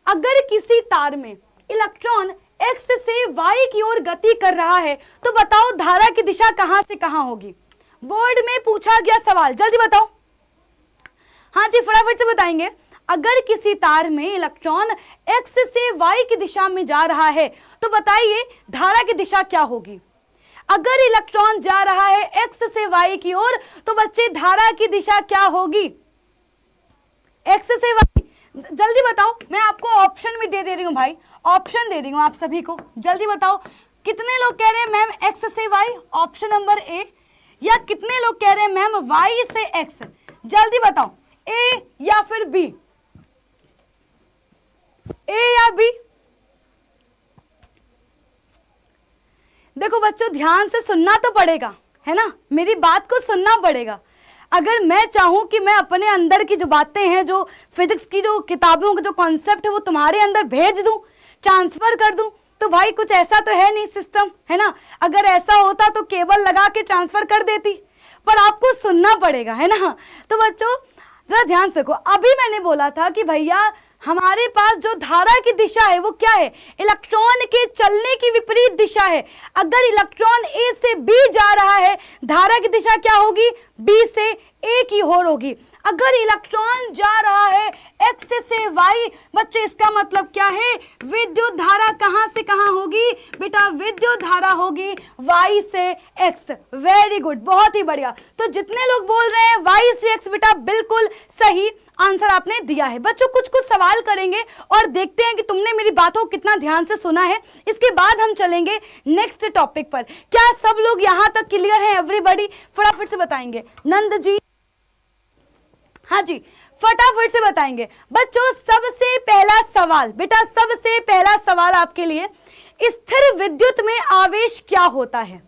अगर किसी तार में इलेक्ट्रॉन x से y की ओर गति कर रहा है तो बताओ धारा की दिशा कहां से कहां होगी? बोर्ड में पूछा गया सवाल, जल्दी बताओ। हाँ जी, फटाफट से बताएंगे। अगर किसी तार में इलेक्ट्रॉन x से y की दिशा में जा रहा है तो बताइए धारा की दिशा क्या होगी? अगर इलेक्ट्रॉन जा रहा है x से y की ओर तो बच्चे धारा की दिशा क्या होगी? x से y, जल्दी बताओ। मैं आपको ऑप्शन भी दे रही हूं भाई, ऑप्शन दे रही हूं आप सभी को, जल्दी बताओ। कितने लोग कह रहे हैं मैम x से y, ऑप्शन नंबर ए, या कितने लोग कह रहे हैं मैम y से x? जल्दी बताओ, ए या फिर बी? ए या बी? देखो बच्चों ध्यान से सुनना तो पड़ेगा, है ना, मेरी बात को सुनना पड़ेगा। अगर मैं चाहूं कि मैं अपने अंदर की जो बातें हैं, जो फिजिक्स की जो किताबों का जो कॉन्सेप्ट है वो तुम्हारे अंदर भेज दूं, ट्रांसफर कर दूं, तो भाई कुछ ऐसा तो है नहीं सिस्टम, है ना। अगर ऐसा होता तो केबल लगा के ट्रांसफर कर देती, पर आपको सुनना पड़ेगा, है ना। तो बच्चों जरा ध्यान से देखो, अभी मैंने बोला था कि भैया हमारे पास जो धारा की दिशा है वो क्या है, इलेक्ट्रॉन के चलने की विपरीत दिशा है। अगर इलेक्ट्रॉन ए से बी जा रहा है, धारा की दिशा क्या होगी, बी से ए की ओर होगी। अगर इलेक्ट्रॉन जा रहा है एक्स से वाई, बच्चों इसका मतलब क्या है, विद्युत धारा कहां से कहां होगी बेटा, विद्युत धारा होगी वाई से एक्स। वेरी गुड, बहुत ही बढ़िया। तो जितने लोग बोल रहे हैं वाई से एक्स, बेटा बिल्कुल सही आंसर आपने दिया है। बच्चों कुछ कुछ सवाल करेंगे और देखते हैं कि तुमने मेरी बातों को कितना ध्यान से सुना है। इसके बाद हम चलेंगे नेक्स्ट टॉपिक पर। क्या सब लोग यहां तक क्लियर हैं एवरीबॉडी? फटाफट से बताएंगे। नंद जी, हाँ जी फटाफट से बताएंगे। बच्चों सबसे पहला सवाल, बेटा सबसे पहला सवाल आपके लिए, स्थिर विद्युत में आवेश क्या होता है?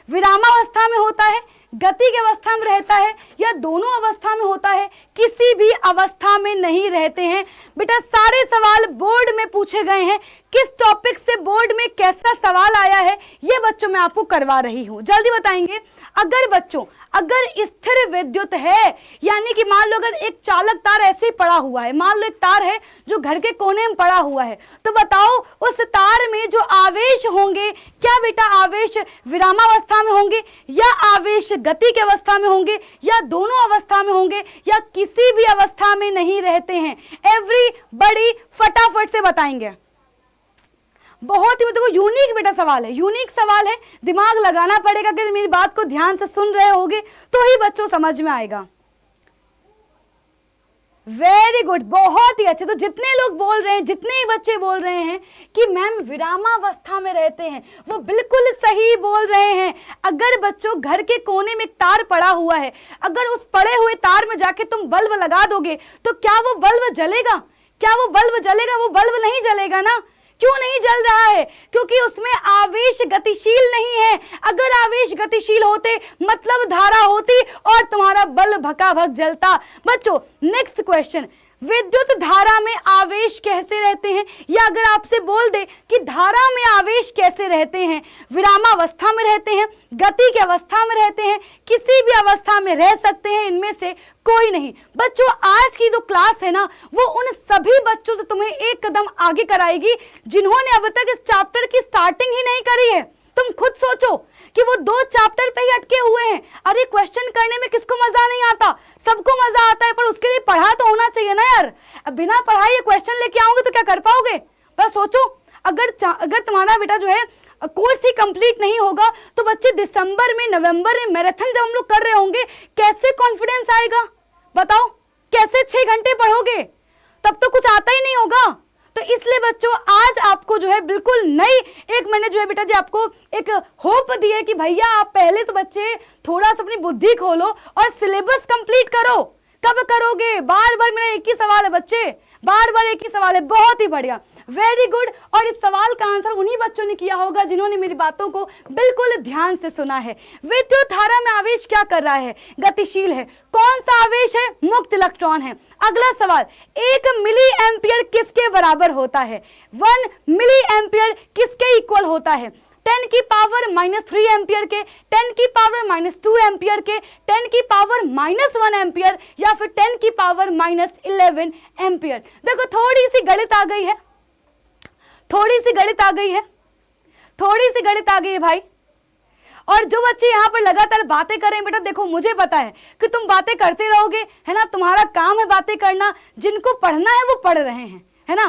विरामावस्था में होता है, गति की अवस्था में रहता है, या दोनों अवस्था में होता है, किसी भी अवस्था में नहीं रहते हैं? बेटा सारे सवाल बोर्ड में पूछे गए हैं। किस टॉपिक से बोर्ड में कैसा सवाल आया है ये बच्चों मैं आपको करवा रही हूं, जल्दी बताएंगे। अगर बच्चों अगर स्थिर विद्युत है, यानी कि मान लो अगर एक चालक तार ऐसे ही पड़ा हुआ है, मान लो एक तार है जो घर के कोने में पड़ा हुआ है, तो बताओ उस तार में जो आवेश होंगे, क्या बेटा आवेश विरामावस्था में होंगे, या आवेश गति की अवस्था में होंगे, या दोनों अवस्था में होंगे, या किसी भी अवस्था में नहीं रहते हैं? एवरीबॉडी फटाफट से बताएंगे। बहुत ही देखो यूनिक बेटा सवाल है, यूनिक सवाल है, दिमाग लगाना पड़ेगा। अगर मेरी बात को ध्यान से सुन रहे होगे तो ही बच्चों समझ में आएगा। वेरी गुड, बहुत ही अच्छे। तो जितने लोग बोल रहे हैं, जितने ही बच्चे बोल रहे हैं कि मैम विरामावस्था में रहते हैं, वो बिल्कुल सही बोल रहे हैं। अगर बच्चों घर के कोने में एक तार पड़ा हुआ है, अगर उस पड़े हुए तार में जाके तुम बल्ब लगा दोगे तो क्या वो बल्ब जलेगा? क्या वो बल्ब जलेगा? वो बल्ब नहीं जलेगा ना। क्यों नहीं जल रहा है? क्योंकि उसमें आवेश गतिशील नहीं है। अगर आवेश गतिशील होते मतलब धारा होती और तुम्हारा बल्ब भकाभक जलता। बच्चों नेक्स्ट क्वेश्चन, विद्युत धारा में आवेश कैसे रहते हैं? या अगर आपसे बोल दे कि धारा में आवेश कैसे रहते हैं, विरामावस्था में रहते हैं, गति की अवस्था में रहते हैं, किसी भी अवस्था में रह सकते हैं, इनमें से कोई नहीं। बच्चों आज की जो क्लास है ना, वो उन सभी बच्चों से तुम्हें एक कदम आगे कराएगी जिन्होंने अब तक इस चैप्टर की स्टार्टिंग ही नहीं करी है। तुम खुद सोचो कि वो 2 चैप्टर पे ही अटके हुए हैं। अरे क्वेश्चन करने में किसको मजा नहीं आता? सबको मजा आता है, पर उसके लिए पढ़ा तो होना चाहिए ना यार। अब बिना पढ़ाई ये क्वेश्चन लेके आओगे तो क्या कर पाओगे? बस सोचो, अगर तुम्हारा बेटा जो है कोर्स ही कंप्लीट नहीं होगा तो बच्चे दिसंबर में, नवंबर में मैराथन जब हम लोग कर रहे होंगे, कैसे कॉन्फिडेंस आएगा? बताओ कैसे 6 घंटे पढ़ोगे? तब तो कुछ आता ही नहीं होगा। तो इसलिए बच्चों आज आपको जो है बिल्कुल नई एक मैंने जो है बेटा जी आपको एक होप दी है कि भैया आप पहले तो बच्चे थोड़ा सा अपनी बुद्धि खोलो और सिलेबस कंप्लीट करो। कब करोगे? बार बार मेरा एक ही सवाल है बच्चे, बार बार एक ही सवाल है। बहुत ही बढ़िया, वेरी गुड। और इस सवाल का आंसर उन्हीं बच्चों ने किया होगा जिन्होंने मेरी बातों को बिल्कुल ध्यान से सुना है। विद्युत धारा में आवेश क्या कर रहा है? गतिशील है। कौन सा आवेश है? मुक्त इलेक्ट्रॉन है। अगला सवाल, 1 मिली एम्पियर किसके बराबर होता है? 1 मिली एम्पियर किसके इक्वल होता है? 10 की पावर -3 एम्पियर के, 10 की पावर -2 एम्पियर के, 10 की पावर -1 एम्पियर, या फिर 10 की पावर -11 एम्पियर। देखो थोड़ी सी गणित आ गई है, थोड़ी सी गणित आ गई है, थोड़ी सी गणित आ गई है भाई। और जो बच्चे यहाँ पर लगातार बातें कर रहे हैं बेटा, देखो मुझे पता है कि तुम बातें करते रहोगे, है ना, तुम्हारा काम है बातें करना। जिनको पढ़ना है वो पढ़ रहे हैं, है ना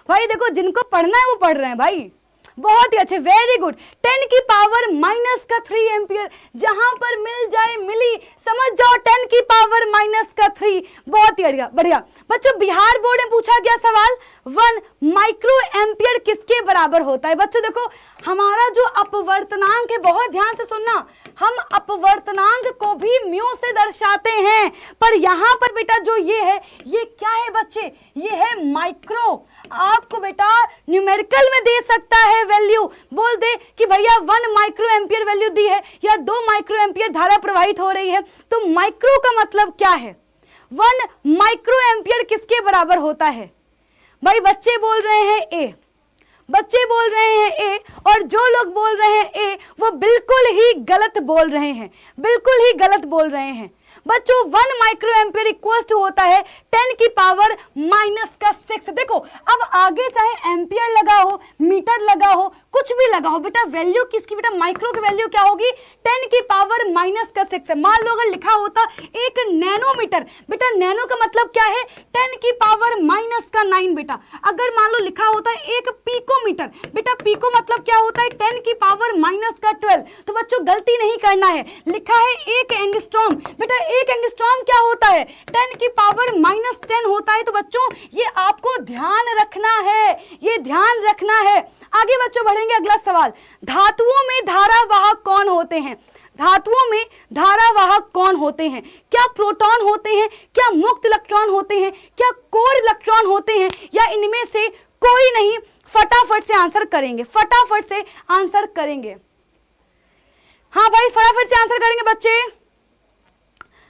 भाई। देखो जिनको पढ़ना है वो पढ़ रहे हैं भाई। बहुत ही अच्छे, वेरी गुड। 10 की पावर -3 एम्पियर, जहां पर मिल जाए मिली, समझ जाओ 10 की पावर -3। बहुत ही बढ़िया। बच्चों बिहार बोर्ड में पूछा गया सवाल, 1 माइक्रो एम्पियर किसके बराबर होता है? बच्चों देखो हमारा जो अपवर्तनांक है, बहुत ध्यान से सुनना, हम अपवर्तनांक को भी म्यू से दर्शाते हैं, पर यहाँ पर बेटा जो ये है, ये क्या है बच्चे? ये है माइक्रो। आपको बेटा न्यूमेरिकल में दे सकता है वैल्यू, बोल दे कि भैया 1 माइक्रो एम्पियर वैल्यू दी है या 2 माइक्रो एम्पियर धारा प्रवाहित हो रही है। तो माइक्रो का मतलब क्या है? 1 माइक्रो एम्पियर किसके बराबर होता है? भाई बच्चे बोल रहे हैं ए। बच्चे बोल रहे हैं ए, और जो लोग बोल रहे हैं ए वो बिल्कुल ही गलत बोल रहे हैं, बिल्कुल ही गलत बोल रहे हैं। बच्चों 1 माइक्रो एम्पियर इक्वल टू होता है 10 की पावर -6। देखो अब आगे चाहे एम्पियर लगा हो, मीटर लगा हो, कुछ भी लगा हो, बेटा वैल्यू किसकी, बेटा माइक्रो की वैल्यू क्या होगी, 10 की पावर -6 है। मान लो अगर लिखा होता 1 नैनोमीटर, बेटा नैनो का मतलब क्या है, 10 की पावर -9 बेटा। अगर मान लो लिखा होता है 1 पिकोमीटर, बेटा पिको मतलब क्या होता है, 10 की पावर -12। तो बच्चों गलती नहीं करना है, लिखा है 1 एंगस्ट्रॉम, बेटा 1 एंगस्ट्रॉम क्या होता है, 10 की पावर -10 होता है। तो बच्चों ये आपको ध्यान रखना है, ये ध्यान रखना है। आगे बच्चों बढ़ेंगे, अगला सवाल, धातुओं में धारावाहक कौन होते हैं, धातुओं में धारावाहक कौन होते हैं, क्या प्रोटॉन होते हैं, क्या मुक्त इलेक्ट्रॉन होते हैं, क्या कोर इलेक्ट्रॉन होते हैं, या इनमें से कोई नहीं। फटाफट से आंसर करेंगे, फटाफट से आंसर करेंगे। हाँ भाई फटाफट से आंसर करेंगे बच्चे।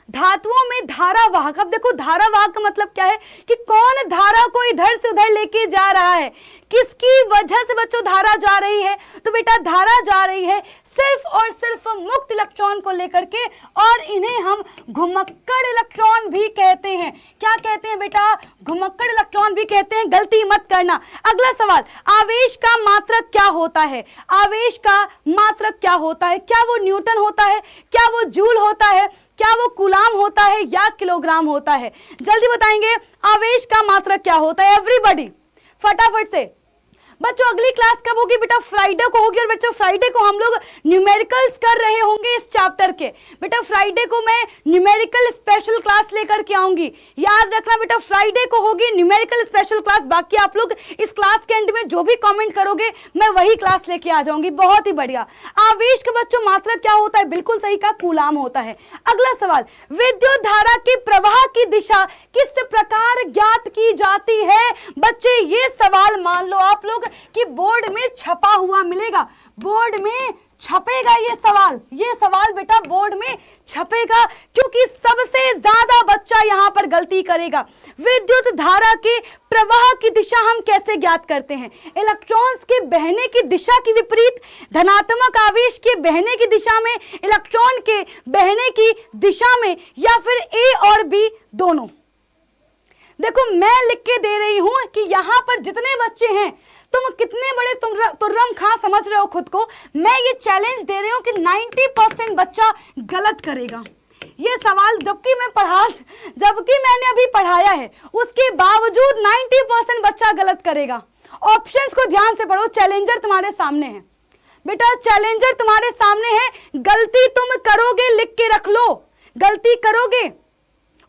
धातुओं में धारावाहक, अब देखो धारावाहक का मतलब क्या है कि कौन धारा को इधर से उधर लेके जा रहा है, किसकी वजह से बच्चों धारा जा रही है। तो बेटा धारा जा रही है सिर्फ और सिर्फ मुक्त इलेक्ट्रॉन को लेकर के, और इन्हें हम घुमक्कड़ इलेक्ट्रॉन भी कहते हैं। क्या कहते हैं बेटा, घुमक्कड़ इलेक्ट्रॉन भी कहते हैं, गलती मत करना। अगला सवाल, आवेश का मात्रक क्या होता है, आवेश का मात्रक क्या होता है, क्या वो न्यूटन होता है, क्या वो जूल होता है, क्या वो कूलाम होता है, या किलोग्राम होता है। जल्दी बताएंगे आवेश का मात्रक क्या होता है, एवरीबॉडी फटाफट से। बच्चों अगली क्लास कब होगी, बेटा फ्राइडे को होगी, और बच्चों फ्राइडे को हम लोग न्यूमेरिकल्स कर रहे होंगे इस चैप्टर के। बेटा फ्राइडे को मैं न्यूमेरिकल स्पेशल क्लास लेकर के आऊंगी, याद रखना बेटा फ्राइडे को होगी न्यूमेरिकल स्पेशल क्लास। बाकी आप लोग इस क्लास के एंड में जो भी कमेंट करोगे मैं वही क्लास लेके आ जाऊंगी। बहुत ही बढ़िया। आवेश का बच्चों मात्रक क्या होता है, बिल्कुल सही का कूलाम होता है। अगला सवाल, विद्युत धारा के प्रवाह की दिशा किस प्रकार ज्ञात की जाती है। बच्चे ये सवाल मान लो आप लोग कि बोर्ड में छपा हुआ मिलेगा, बोर्ड में छपेगा ये सवाल बेटा बोर्ड में छपेगा, क्योंकि सबसे ज्यादा बच्चा यहां पर गलती करेगा। विद्युत धारा के प्रवाह की दिशा हम कैसे ज्ञात करते हैं, इलेक्ट्रॉन्स के बहने की दिशा के विपरीत, धनात्मक आवेश के बहने की दिशा में, इलेक्ट्रॉन के बहने की दिशा में, या फिर ए और बी दोनों। देखो मैं लिख के दे रही हूं कि यहां पर जितने बच्चे हैं, तुम कितने बड़े तुर्रम खां समझ रहे हो खुद को, मैं ये चैलेंज दे रही हूं कि 90% बच्चा गलत करेगा ये सवाल। जबकि मैंने अभी पढ़ाया है उसके बावजूद 90% बच्चा गलत करेगा। ऑप्शंस को ध्यान से पढ़ो, चैलेंजर तुम्हारे सामने है बेटा, चैलेंजर तुम्हारे सामने है। गलती तुम करोगे, लिख के रख लो, गलती करोगे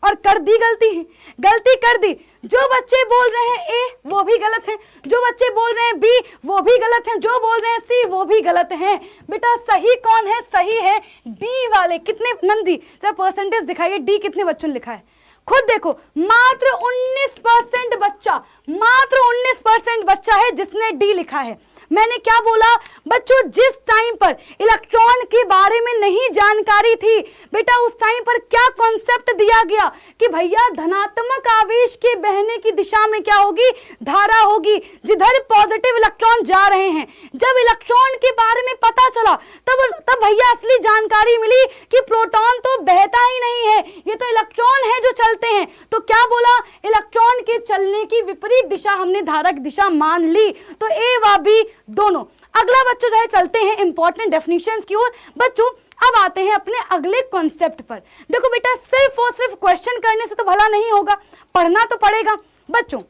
और कर दी गलती कर दी। जो बच्चे बोल रहे हैं ए वो भी गलत हैं, जो बच्चे बोल रहे हैं बी वो भी गलत हैं, जो बोल रहे हैं सी वो भी गलत हैं। बेटा सही कौन है, सही है डी वाले। कितने नंदी जरा परसेंटेज दिखाइए, डी कितने बच्चों ने लिखा है खुद देखो। मात्र 19% बच्चा, मात्र 19% बच्चा है जिसने डी लिखा है। मैंने क्या बोला बच्चों, जिस टाइम पर इलेक्ट्रॉन के बारे में नहीं जानकारी थी बेटा, उस टाइम पर क्या कॉन्सेप्ट दिया गया कि भैया धनात्मक आवेश के बहने की दिशा में क्या होगी, धारा होगी, जिधर पॉजिटिव इलेक्ट्रॉन जा रहे हैं। जब इलेक्ट्रॉन के बारे में पता चला तब भैया असली जानकारी मिली कि प्रोटॉन तो बहता ही नहीं है, ये तो इलेक्ट्रॉन है जो चलते हैं। तो क्या बोला, इलेक्ट्रॉन के चलने की विपरीत दिशा हमने धारा की दिशा मान ली। तो ए व बी दोनों। अगला बच्चों जो है चलते हैं इंपॉर्टेंट डेफिनेशंस की ओर। बच्चों अब आते हैं अपने अगले कॉन्सेप्ट पर। देखो बेटा सिर्फ और सिर्फ क्वेश्चन करने से तो भला नहीं होगा, पढ़ना तो पड़ेगा बच्चों।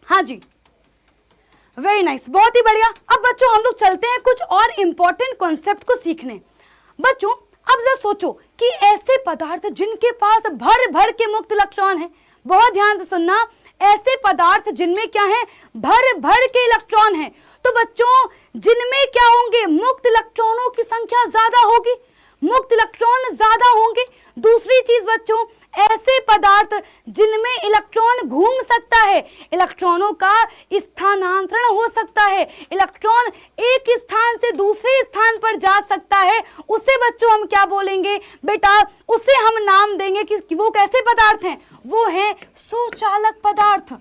हाँ जी वेरी नाइस, बहुत ही बढ़िया। अब बच्चों हम लोग चलते हैं कुछ और इंपॉर्टेंट कॉन्सेप्ट को सीखने। बच्चों अब जरा सोचो कि ऐसे पदार्थ जिनके पास भर भर के मुक्त इलेक्ट्रॉन है, बहुत ध्यान से सुनना, ऐसे पदार्थ जिनमें क्या है, भर भर के इलेक्ट्रॉन है। तो बच्चों जिनमें क्या होंगे, मुक्त इलेक्ट्रॉनों की संख्या ज्यादा होगी, मुक्त इलेक्ट्रॉन ज्यादा होंगे। दूसरी चीज बच्चों, ऐसे पदार्थ जिनमें इलेक्ट्रॉन घूम सकता है, इलेक्ट्रॉनों का स्थानांतरण हो सकता है, इलेक्ट्रॉन एक स्थान से दूसरे स्थान पर जा सकता है, उसे बच्चों हम क्या बोलेंगे बेटा, उसे हम नाम देंगे कि वो कैसे पदार्थ हैं, वो हैं सुचालक पदार्थ।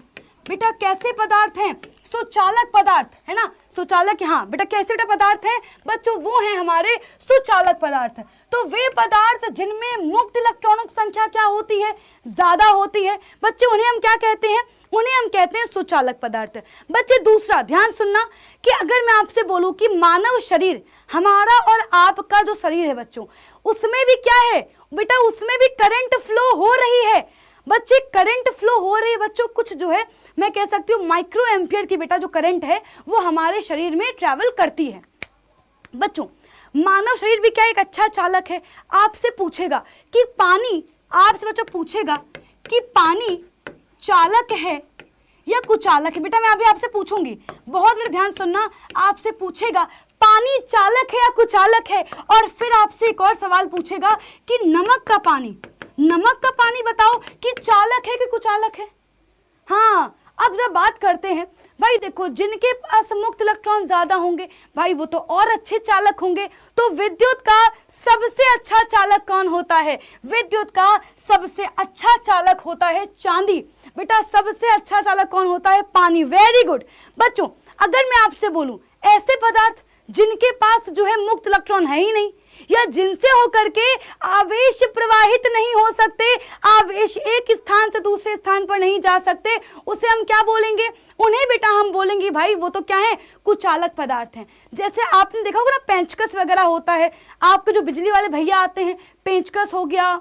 बेटा कैसे पदार्थ हैं, सुचालक पदार्थ, है ना, सुचालक, हाँ बेटा कैसे बेटा पदार्थ हैं बच्चों, वो हैं हमारे सुचालक पदार्थ। तो वे पदार्थ जिनमें मुक्त इलेक्ट्रॉनों की संख्या क्या होती है, ज्यादा होती है बच्चे, उन्हें हम क्या कहते हैं, उन्हें हम कहते हैं सुचालक पदार्थ। बच्चे दूसरा ध्यान सुनना कि अगर मैं आपसे बोलूं कि मानव शरीर, हमारा और आपका जो शरीर है बच्चों, उसमें भी क्या है बेटा, उसमें भी करंट फ्लो हो रही है बच्चे, करंट फ्लो हो रही है बच्चों, कुछ जो है मैं कह सकती हूँ माइक्रो एम्पियर की बेटा जो करंट है वो हमारे शरीर में ट्रेवल करती है बच्चों। मानव शरीर भी क्या एक अच्छा चालक है। आपसे पूछेगा कि पानी, आपसे बच्चों पूछेगा कि पानी चालक है या कुचालक है, बेटा मैं अभी आपसे पूछूंगी, बहुत बड़ा ध्यान सुनना, आपसे पूछेगा पानी चालक है या कुचालक है, और फिर आपसे एक और सवाल पूछेगा कि नमक का पानी, नमक का पानी बताओ कि चालक है कि कुचालक है। हाँ अब जब बात करते हैं भाई, देखो जिनके पास मुक्त इलेक्ट्रॉन ज्यादा होंगे भाई वो तो और अच्छे चालक होंगे। तो विद्युत का सबसे अच्छा चालक कौन होता है, विद्युत का सबसे अच्छा चालक होता है चांदी। बेटा सबसे अच्छा चालक कौन होता है, पानी। वेरी गुड बच्चों, अगर मैं आपसे बोलूं ऐसे पदार्थ जिनके पास जो है मुक्त इलेक्ट्रॉन है ही नहीं, या जिनसे होकर के आवेश प्रवाहित नहीं हो सकते, आवेश एक स्थान से दूसरे स्थान पर नहीं जा सकते, उसे हम क्या बोलेंगे, उन्हें बेटा हम बोलेंगे भाई वो तो क्या है, कुचालक पदार्थ हैं। जैसे आपने देखा होगा ना पेंचकस वगैरह होता है, आपके जो बिजली वाले भैया आते हैं, पेंचकस हो गया,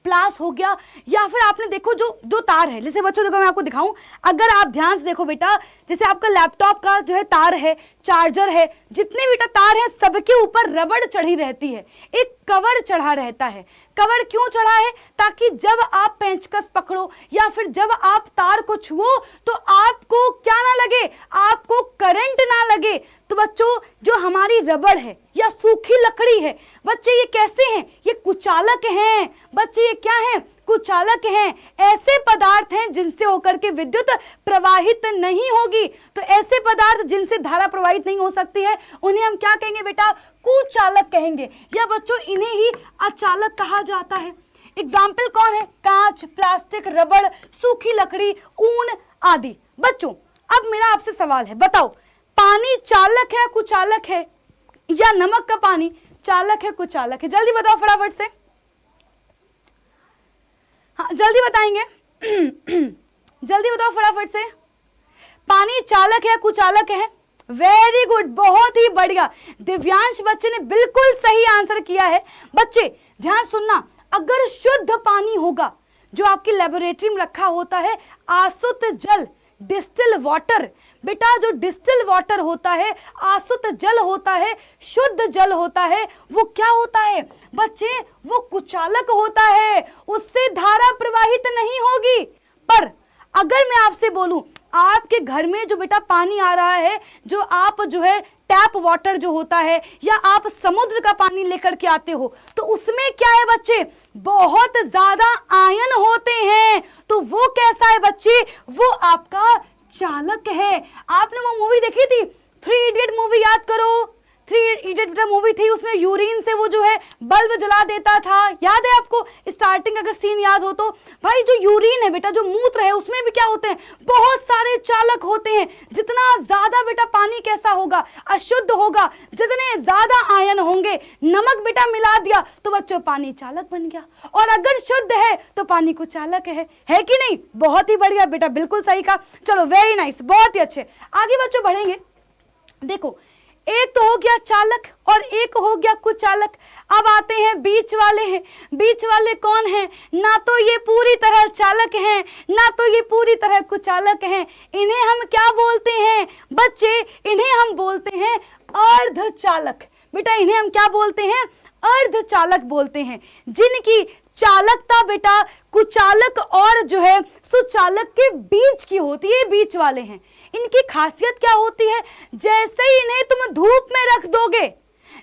प्लास हो गया, या फिर आपने देखो जो तार है, जैसे बच्चों देखो मैं आपको दिखाऊं, अगर आप ध्यान से देखो बेटा, जैसे आपका लैपटॉप का जो है तार है, चार्जर है, जितने बेटा तार है सबके ऊपर रबड़ चढ़ी रहती है, एक कवर चढ़ा रहता है। कवर क्यों चढ़ा है, ताकि जब आप पेंचकस पकड़ो या फिर जब आप तार को छुओ तो आपको क्या ना लगे, आपको करंट ना लगे। तो बच्चों जो हमारी रबड़ है या सूखी लकड़ी है बच्चे, ये कैसे हैं, ये कुचालक हैं बच्चे, ये क्या हैं, कुचालक हैं। ऐसे पदार्थ हैं जिनसे होकर के विद्युत प्रवाहित नहीं होगी। तो ऐसे पदार्थ जिनसे धारा प्रवाहित नहीं हो सकती है उन्हें हम क्या कहेंगे बेटा, कुचालक कहेंगे, या बच्चों इन्हें ही अचालक कहा जाता है। एग्जाम्पल कौन है, कांच, प्लास्टिक, रबड़, सूखी लकड़ी, ऊन आदि। बच्चों अब मेरा आपसे सवाल है, बताओ पानी चालक है कुचालक है, या नमक का पानी चालक है कुचालक है, जल्दी बताओ फटाफट से, हाँ जल्दी बताएंगे जल्दी बताओ फटाफट से, पानी चालक है कुचालक है। वेरी गुड, बहुत ही बढ़िया, दिव्यांश बच्चे ने बिल्कुल सही आंसर किया है। बच्चे ध्यान सुनना, अगर शुद्ध पानी होगा जो आपकी लेबोरेटरी में रखा होता है, आसुत जल, डिस्टिल वाटर, बेटा जो डिस्टिल वाटर होता है, आसुत जल होता है, शुद्ध जल होता है, वो क्या होता है बच्चे, वो कुचालक होता है, उससे धारा प्रवाहित नहीं होगी। पर अगर मैं आपसे बोलूं आपके घर में जो बेटा पानी आ रहा है, जो आप जो है टैप वाटर जो होता है, या आप समुद्र का पानी लेकर के आते हो, तो उसमें क्या है बच्चे, बहुत ज्यादा आयन होते हैं। तो वो कैसा है बच्चे, वो आपका चालक है। आपने वो मूवी देखी थी, 3 इडियट मूवी, याद करो, 3 इडियट मूवी थी, उसमें यूरिन से वो जो है बल्ब जला देता था, याद है आपको, स्टार्टिंग अगर सीन याद हो तो। भाई जो यूरिन है बेटा, जो मूत्र है, उसमें भी क्या होते हैं, बहुत सारे चालक होते हैं। जितना ज्यादा बेटा पानी कैसा होगा, अशुद्ध होगा, जितने ज्यादा आयन होंगे, नमक बेटा मिला दिया तो बच्चों पानी चालक बन गया, और अगर शुद्ध है तो पानी को चालक है कि नहीं। बहुत ही बढ़िया बेटा, बिल्कुल सही कहा। चलो वेरी नाइस, बहुत ही अच्छे, आगे बच्चों बढ़ेंगे। देखो एक तो हो गया चालक और एक हो गया कुचालक। अब आते हैं बीच वाले हैं। बीच वाले कौन हैं, ना तो ये पूरी तरह चालक हैं, ना तो ये पूरी तरह कुचालक हैं। इन्हें हम क्या बोलते हैं बच्चे, इन्हें हम बोलते हैं अर्धचालक। बेटा इन्हें हम क्या बोलते हैं, अर्धचालक बोलते हैं, जिनकी चालकता बेटा कुचालक और जो है सुचालक के बीच की होती है, बीच वाले हैं। इनकी खासियत क्या होती है, जैसे ही इन्हें तुम धूप में रख दोगे,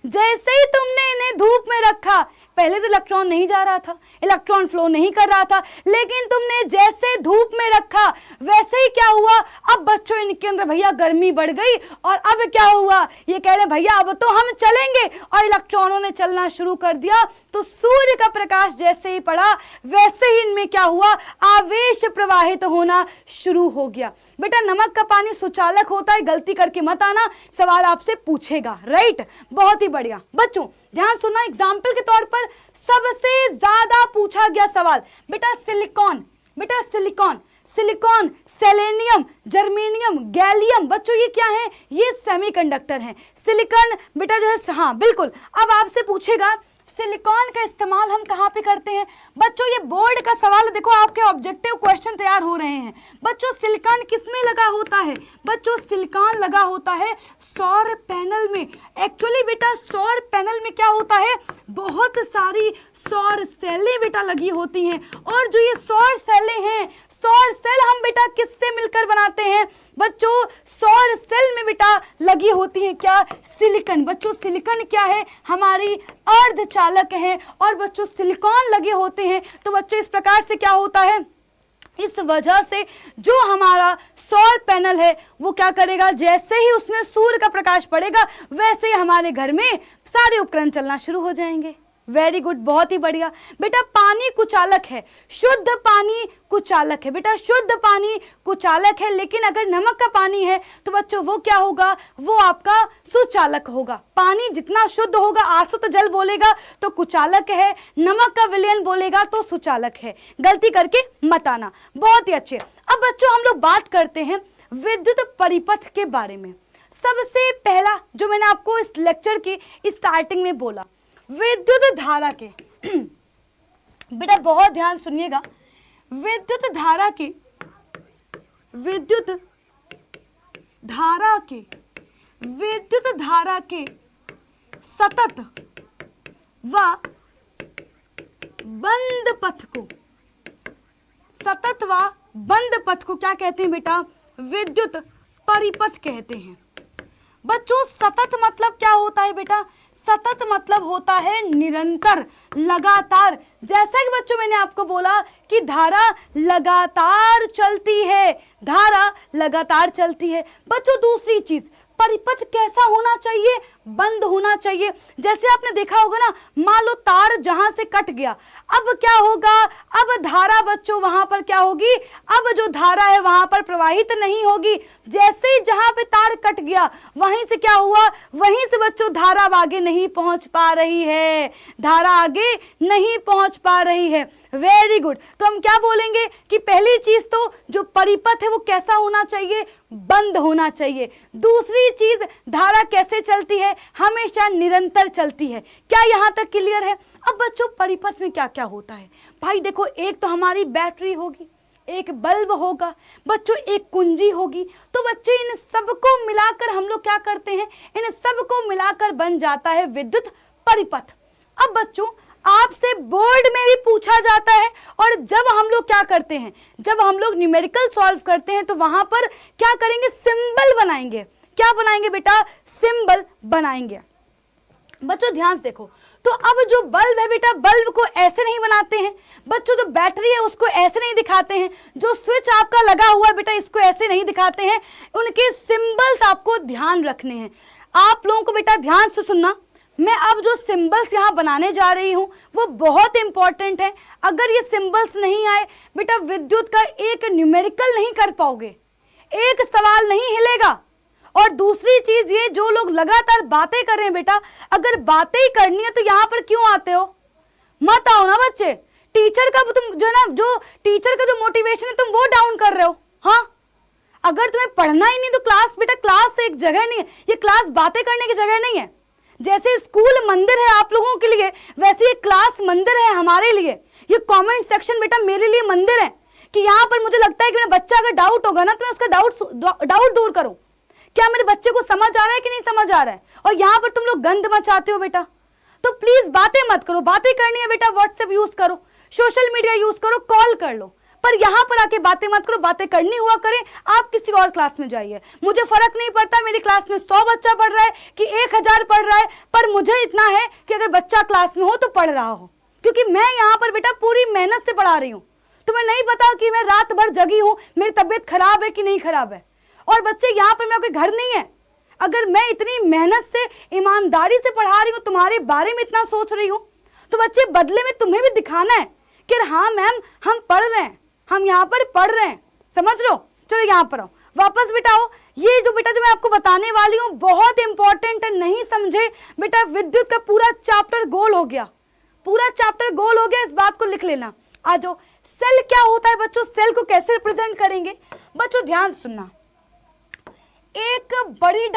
जैसे ही तुमने इन्हें धूप में रखा, पहले तो इलेक्ट्रॉन नहीं जा रहा था, इलेक्ट्रॉन फ्लो नहीं कर रहा था, लेकिन तुमने जैसे धूप में रखा वैसे ही क्या हुआ, अब बच्चों इनके अंदर भैया गर्मी बढ़ गई, और अब क्या हुआ, ये कह रहे भैया अब तो हम चलेंगे, और इलेक्ट्रॉनों ने चलना शुरू कर दिया। तो सूर्य का प्रकाश जैसे ही पड़ा वैसे ही इनमें क्या हुआ, आवेश प्रवाहित होना शुरू हो गया। बेटा नमक का पानी सुचालक होता है, गलती करके मत आना, सवाल आपसे पूछेगा, राइट। बहुत ही बढ़िया बच्चों, ध्यान सुनना। एग्जाम्पल के तौर पर सबसे ज्यादा पूछा गया सवाल बेटा सिलिकॉन, बेटा silicon, silicon, selenium, germanium, gallium. बच्चों ये क्या है, ये सेमीकंडक्टर हैं। सिलिकॉन बेटा जो है, हाँ बिल्कुल। अब आपसे पूछेगा सिलिकॉन का इस्तेमाल हम कहाँ पे करते हैं। बच्चों ये बोर्ड का सवाल है, देखो आपके ऑब्जेक्टिव क्वेश्चन तैयार हो रहे हैं। बच्चों सिलिकॉन किसमें लगा होता है, बच्चों सिलिकॉन लगा होता है सौर पैनल में। एक्चुअली बेटा सौर पैनल में क्या होता है, बहुत सारी सौर सेलें बेटा लगी होती हैं, और जो ये सौर सेलें हैं, सौर सेल हम बेटा किससे मिलकर बनाते हैं, बच्चों सौर सेल में बेटा लगी होती है क्या, सिलिकॉन। बच्चों सिलिकॉन क्या है, हमारी अर्धचालक है, और बच्चों सिलिकॉन लगे होते हैं। तो बच्चों इस प्रकार से क्या होता है, इस वजह से जो हमारा सौर पैनल है वो क्या करेगा, जैसे ही उसमें सूर्य का प्रकाश पड़ेगा वैसे ही हमारे घर में सारे उपकरण चलना शुरू हो जाएंगे। वेरी गुड, बहुत ही बढ़िया। बेटा पानी कुचालक है, शुद्ध पानी कुचालक है। बेटा शुद्ध पानी कुचालक है, लेकिन अगर नमक का पानी है तो बच्चों वो क्या होगा, वो आपका सुचालक होगा। पानी जितना शुद्ध होगा, आसुत जल बोलेगा तो कुचालक है, नमक का विलयन बोलेगा तो सुचालक है। गलती करके मत आना। बहुत ही अच्छे। अब बच्चों हम लोग बात करते हैं विद्युत परिपथ के बारे में। सबसे पहला जो मैंने आपको इस लेक्चर की स्टार्टिंग में बोला, विद्युत धारा के बेटा बहुत ध्यान सुनिएगा, विद्युत धारा के, विद्युत धारा के, विद्युत धारा के सतत व बंद पथ को, सतत व बंद पथ को क्या कहते हैं बेटा, विद्युत परिपथ कहते हैं। बच्चों सतत मतलब क्या होता है बेटा, सतत मतलब होता है निरंतर, लगातार। जैसा कि बच्चों मैंने आपको बोला कि धारा लगातार चलती है, धारा लगातार चलती है। बच्चों दूसरी चीज, परिपथ कैसा होना चाहिए, बंद होना चाहिए। जैसे आपने देखा होगा ना, मान लो तार जहां से कट गया, अब क्या होगा, अब धारा बच्चों वहां पर क्या होगी, अब जो धारा है वहां पर प्रवाहित नहीं होगी। जैसे ही जहां पे तार कट गया वहीं से क्या हुआ, वहीं से बच्चों धारा आगे नहीं पहुंच पा रही है, धारा आगे नहीं पहुंच पा रही है। Very good. तो हम क्या बोलेंगे कि पहली चीज तो जो परिपथ है वो कैसा होना चाहिए, बंद होना चाहिए। दूसरी चीज धारा कैसे चलती है, हमेशा निरंतर चलती है। क्या यहां तक क्लियर है। अब बच्चों परिपथ में क्या क्या होता है, भाई देखो, एक तो हमारी बैटरी होगी, एक बल्ब होगा, बच्चों एक कुंजी होगी। तो बच्चों इन सबको मिलाकर हम लोग क्या करते हैं, इन सबको मिलाकर बन जाता है विद्युत परिपथ। अब बच्चों आपसे बोर्ड में भी पूछा जाता है, और जब हम लोग क्या करते हैं, जब हम लोग न्यूमेरिकल सॉल्व करते हैं तो वहां पर क्या करेंगे, सिंबल बनाएंगे। क्या बनाएंगे बेटा, सिंबल बनाएंगे। बच्चों ध्यान से देखो, तो अब जो बल्ब है बेटा, बल्ब को ऐसे नहीं बनाते हैं बच्चों, जो बैटरी है उसको ऐसे नहीं दिखाते हैं, जो स्विच आपका लगा हुआ है बेटा इसको ऐसे नहीं दिखाते हैं। उनके सिंबल्स आपको ध्यान रखने हैं। आप लोगों को बेटा ध्यान से सुनना, मैं अब जो सिंबल्स यहाँ बनाने जा रही हूँ वो बहुत इंपॉर्टेंट है। अगर ये सिंबल्स नहीं आए बेटा, विद्युत का एक न्यूमेरिकल नहीं कर पाओगे, एक सवाल नहीं हिलेगा। और दूसरी चीज ये, जो लोग लगातार बातें कर रहे हैं बेटा, अगर बातें ही करनी है तो यहाँ पर क्यों आते हो, मत आओ ना बच्चे। टीचर का तुम जो है ना, जो टीचर का जो मोटिवेशन है तुम वो डाउन कर रहे हो। हाँ, अगर तुम्हें पढ़ना ही नहीं तो क्लास बेटा, क्लास एक जगह नहीं है, ये क्लास बातें करने की जगह नहीं है। जैसे स्कूल मंदिर है आप लोगों के लिए, वैसे ये क्लास मंदिर है हमारे लिए। ये कमेंट सेक्शन बेटा मेरे लिए मंदिर है, कि यहाँ पर मुझे लगता है कि मेरा बच्चा अगर डाउट होगा ना तो मैं उसका डाउट दूर करूं। क्या मेरे बच्चे को समझ आ रहा है कि नहीं समझ आ रहा है, और यहाँ पर तुम लोग गंद मचाते हो बेटा। तो प्लीज बातें मत करो, बातें करनी है बेटा व्हाट्सएप यूज करो, सोशल मीडिया यूज करो, कॉल कर लो, पर यहाँ पर आके बातें मत करो। बातें करनी हुआ करें, आप किसी और क्लास में जाइए। मुझे फर्क नहीं पड़ता मेरी क्लास में 100 बच्चा पढ़ रहा है कि 1000 पढ़ रहा है, पर मुझे इतना है कि अगर बच्चा क्लास में हो तो पढ़ रहा हो, क्योंकि मैं यहाँ पर बेटा पूरी मेहनत से पढ़ा रही हूँ। तुम्हें नहीं पता कि मैं रात भर जगी हूँ, मेरी तबीयत खराब है कि नहीं खराब है। और बच्चे यहाँ पर मेरा कोई घर नहीं है, अगर मैं इतनी मेहनत से ईमानदारी से पढ़ा रही हूँ, तुम्हारे बारे में इतना सोच रही हूँ, तो बच्चे बदले में तुम्हें भी दिखाना है कि हाँ मैम हम पढ़ रहे हैं, हम यहाँ पर पढ़ रहे हैं, समझ लो। चलो यहाँ पर आओ, वापस बेटा आओ। ये जो बेटा जो मैं आपको बताने वाली हूँ बहुत इंपॉर्टेंट है, नहीं समझे बेटा विद्युत का पूरा चैप्टर गोल हो गया, पूरा चैप्टर गोल हो गया, इस बात को लिख लेना। आ जाओ, सेल क्या होता है बच्चों, सेल को कैसे रिप्रेजेंट करेंगे बच्चों, ध्यान सुनना। एक बड़ी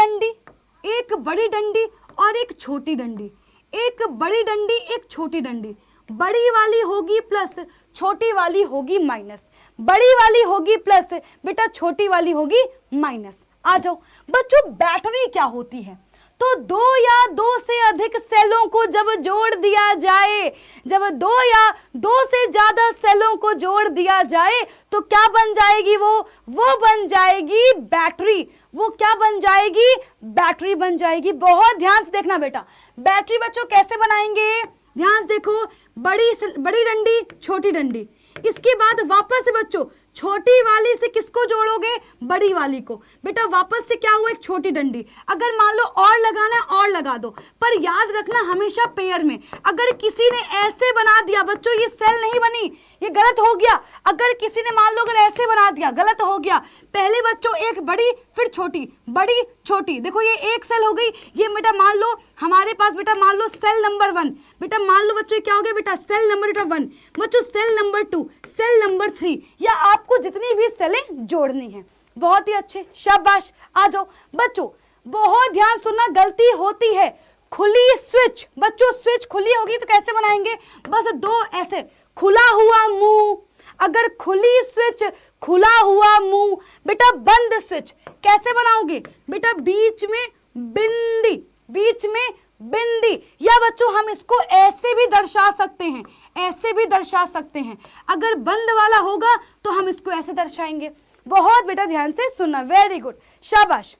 डंडी और एक छोटी डंडी, एक बड़ी डंडी एक छोटी डंडी, बड़ी वाली होगी प्लस, छोटी वाली होगी माइनस, बड़ी वाली होगी प्लस बेटा, छोटी वाली होगी माइनस। आ जाओ बच्चों, बैटरी क्या होती है, तो दो या दो से अधिक सेलों को जब जोड़ दिया जाए, जब दो या दो से ज्यादा सेलों को जोड़ दिया जाए तो क्या बन जाएगी, वो बन जाएगी बैटरी। वो क्या बन जाएगी, बैटरी बन जाएगी। बहुत ध्यान से देखना बेटा, बैटरी बच्चों कैसे बनाएंगे, ध्यान से देखो। बड़ी डंडी छोटी डंडी, इसके बाद वापस से बच्चों छोटी वाली से किसको जोड़ोगे, बड़ी वाली को। बेटा वापस से क्या हुआ, एक छोटी डंडी। अगर मान लो और लगाना है और लगा दो, पर याद रखना हमेशा पेयर में। अगर किसी ने ऐसे बना दिया बच्चों, ये सेल नहीं बनी, ये गलत हो गया। अगर किसी ने मान लो अगर ऐसे बना दिया, गलत हो गया। पहले बच्चों एक बड़ी फिर छोटी, बड़ी छोटी, देखो ये एक सेल हो गई। ये बेटा मान लो हमारे पास बेटा मान लो सेल नंबर 1, बेटा मान लो बच्चों क्या हो गया बेटा, सेल नंबर 1, बच्चों सेल नंबर 2, सेल नंबर 3, या आपको जितनी भी सेलें जोड़नी है। बहुत ही अच्छे, शाबाश। आ जाओ बच्चों, बहुत ध्यान सुनना, गलती होती है। खुली स्विच बच्चों, स्विच खुली होगी तो कैसे बनाएंगे, बस दो ऐसे, खुला हुआ मुंह। अगर खुली स्विच, खुला हुआ मुंह। बेटा बंद स्विच कैसे बनाओगे, बेटा बीच में बिंदी, बीच में बिंदी। या बच्चों हम इसको ऐसे भी दर्शा सकते हैं, ऐसे भी दर्शा सकते हैं। अगर बंद वाला होगा तो हम इसको ऐसे दर्शाएंगे। बहुत बेटा ध्यान से सुनना, वेरी गुड, शाबाश।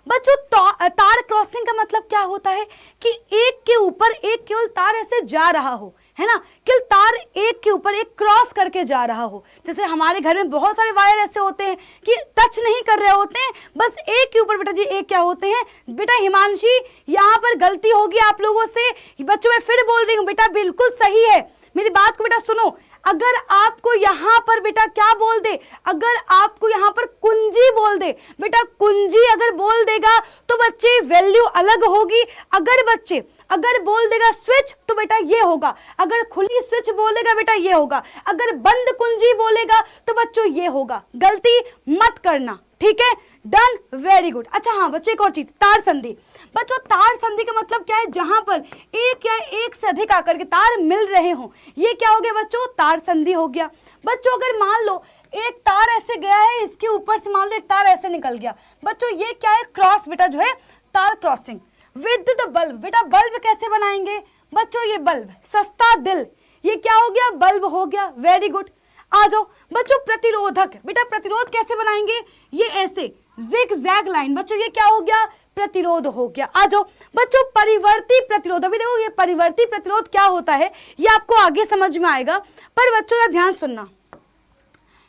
बच्चों तार क्रॉसिंग का मतलब क्या होता है कि एक के ऊपर एक केवल तार ऐसे जा रहा हो, है ना, कि तार एक के ऊपर एक क्रॉस करके जा रहा हो। जैसे हमारे घर में बहुत सारे वायर ऐसे होते हैं कि टच नहीं कर रहे होते हैं, बस एक के ऊपर बेटा जी एक क्या होते हैं। बेटा हिमांशी यहाँ पर गलती होगी आप लोगों से, बच्चों मैं फिर बोल रही हूँ, बेटा बिल्कुल सही है, मेरी बात को बेटा सुनो। अगर आपको यहाँ पर बेटा क्या बोल दे, अगर आपको यहाँ पर कुंजी बोल दे, बेटा कुंजी अगर बोल देगा तो बच्चे वैल्यू अलग होगी। अगर बोल देगा स्विच तो बेटा ये होगा, अगर खुली स्विच बोलेगा बेटा ये होगा, अगर बंद कुंजी बोलेगा तो बच्चों ये होगा। गलती मत करना, ठीक है, डन, वेरी गुड। अच्छा हाँ बच्चों एक और चीज, तार संधि। बच्चों तार संधि का मतलब क्या है, जहां पर एक या एक से अधिक आकर के तार मिल रहे हो, ये क्या हो गया बच्चों, तार संधि हो गया। बच्चों अगर मान लो एक तार ऐसे गया है, इसके ऊपर से मान लो एक तार ऐसे निकल गया, बच्चों ये क्या है, क्रॉस बेटा जो है तार क्रॉसिंग। विद्युत बल्ब, बेटा बल्ब कैसे बनाएंगे बच्चों, ये बल्ब, सस्ता दिल, ये क्या हो गया, बल्ब हो गया, वेरी गुड। आ जाओ बच्चों प्रतिरोधक, बेटा प्रतिरोध कैसे बनाएंगे, ये ऐसे जिग जैग लाइन, बच्चों ये क्या हो गया, प्रतिरोध हो गया। आ जाओ बच्चों परिवर्ती प्रतिरोध। अभी देखो ये परिवर्ती प्रतिरोध क्या होता है ये आपको आगे समझ में आएगा, पर बच्चों का ध्यान सुनना।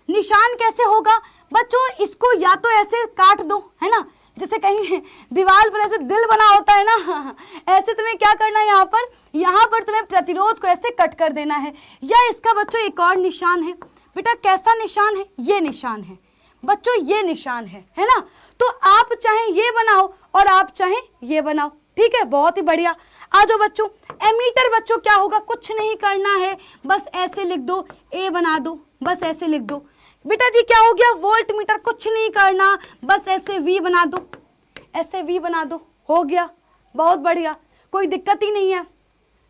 निशान कैसे होगा बच्चों, इसको या तो ऐसे काट दो, है ना, जैसे कहीं दीवार पर ऐसे दिल बना होता है ना, ऐसे तुम्हें क्या करना है, यहाँ पर तुम्हें प्रतिरोध को ऐसे कट कर देना है। या इसका बच्चों एक और निशान है, बेटा कैसा निशान है, ये निशान है बच्चों, ये निशान है ना। तो आप चाहे ये बनाओ और आप चाहे ये बनाओ, ठीक है, बहुत ही बढ़िया। आ जाओ बच्चों एमीटर, बच्चों क्या होगा, कुछ नहीं करना है, बस ऐसे लिख दो, ए बना दो, बस ऐसे लिख दो। बेटा जी क्या हो गया, वोल्ट मीटर, कुछ नहीं करना, बस ऐसे वी बना दो, ऐसे वी बना दो, हो गया, बहुत बढ़िया, कोई दिक्कत ही नहीं है,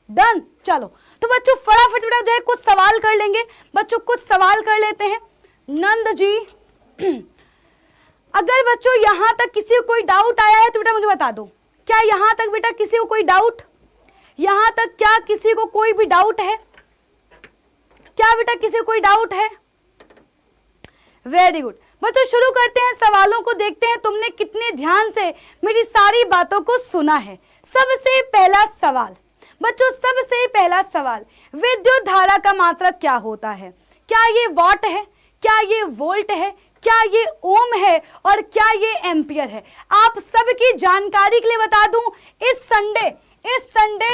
डन। चलो तो बच्चों फटाफट बेटा जो है कुछ सवाल कर लेंगे, बच्चों कुछ सवाल कर लेते हैं। नंद जी अगर बच्चों यहां तक किसी को कोई डाउट आया है तो बेटा मुझे बता दो, क्या यहां तक बेटा किसी को कोई डाउट, यहां तक क्या किसी को कोई भी डाउट है, क्या बेटा किसी को कोई डाउट है, वेरी गुड। बच्चों शुरू करते हैं, सवालों को देखते हैं तुमने कितने ध्यान से मेरी सारी बातों को सुना है। सबसे पहला सवाल बच्चों, सबसे पहला सवाल, विद्युत धारा का मात्रक क्या होता है, क्या ये वॉट है, क्या ये वोल्ट है, क्या ये ओम है और क्या ये एम्पियर है। आप सबकी जानकारी के लिए बता दूं, इस संडे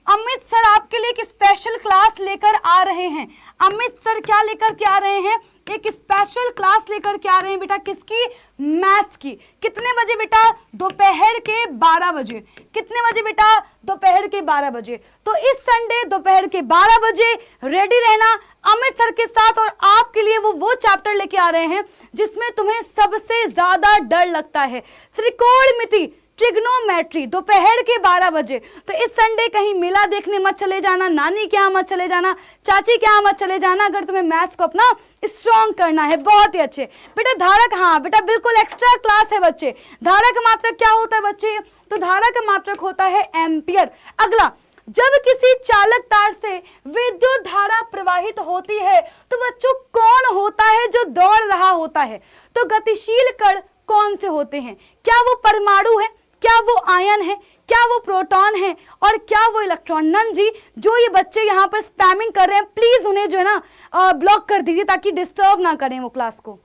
अमित सर आपके लिए एक स्पेशल क्लास लेकर आ रहे हैं। अमित सर क्या लेकर के आ रहे हैं? एक स्पेशल क्लास लेकर के आ रहे हैं बेटा। किसकी? मैथ्स की। कितने बजे बेटा? दोपहर के 12 बजे। कितने बजे बेटा? दोपहर के 12 बजे। तो इस संडे दोपहर के 12 बजे रेडी रहना अमित सर के साथ, और आपके लिए वो चैप्टर लेके आ रहे हैं जिसमें तुम्हें सबसे ज्यादा डर लगता है, त्रिकोणमिति, ट्रिग्नोमेट्री, दोपहर के 12 बजे। तो इस संडे कहीं मेला देखने मत चले जाना, नानी के यहाँ मत चले जाना, चाची के यहाँ मत चले जाना, अगर तुम्हें मैथ्स को अपना स्ट्रॉन्ग करना है। बहुत ही अच्छे बेटा। धारक, हाँ बेटा बिल्कुल एक्स्ट्रा क्लास है बच्चे। धारक मात्रक क्या होता है बच्चे? तो धारक मात्रक होता है एम्पियर। अगला, जब किसी चालक तार से विद्युत धारा प्रवाहित होती है तो बच्चों कौन होता है जो दौड़ रहा होता है? तो गतिशील कण कौन से होते हैं? क्या वो परमाणु है, क्या वो आयन है, क्या वो प्रोटॉन है, और क्या वो इलेक्ट्रॉन? नन जी, जो ये बच्चे यहाँ पर स्पैमिंग कर रहे हैं प्लीज उन्हें जो है ना ब्लॉक कर दीजिए ताकि डिस्टर्ब ना करें वो क्लास को।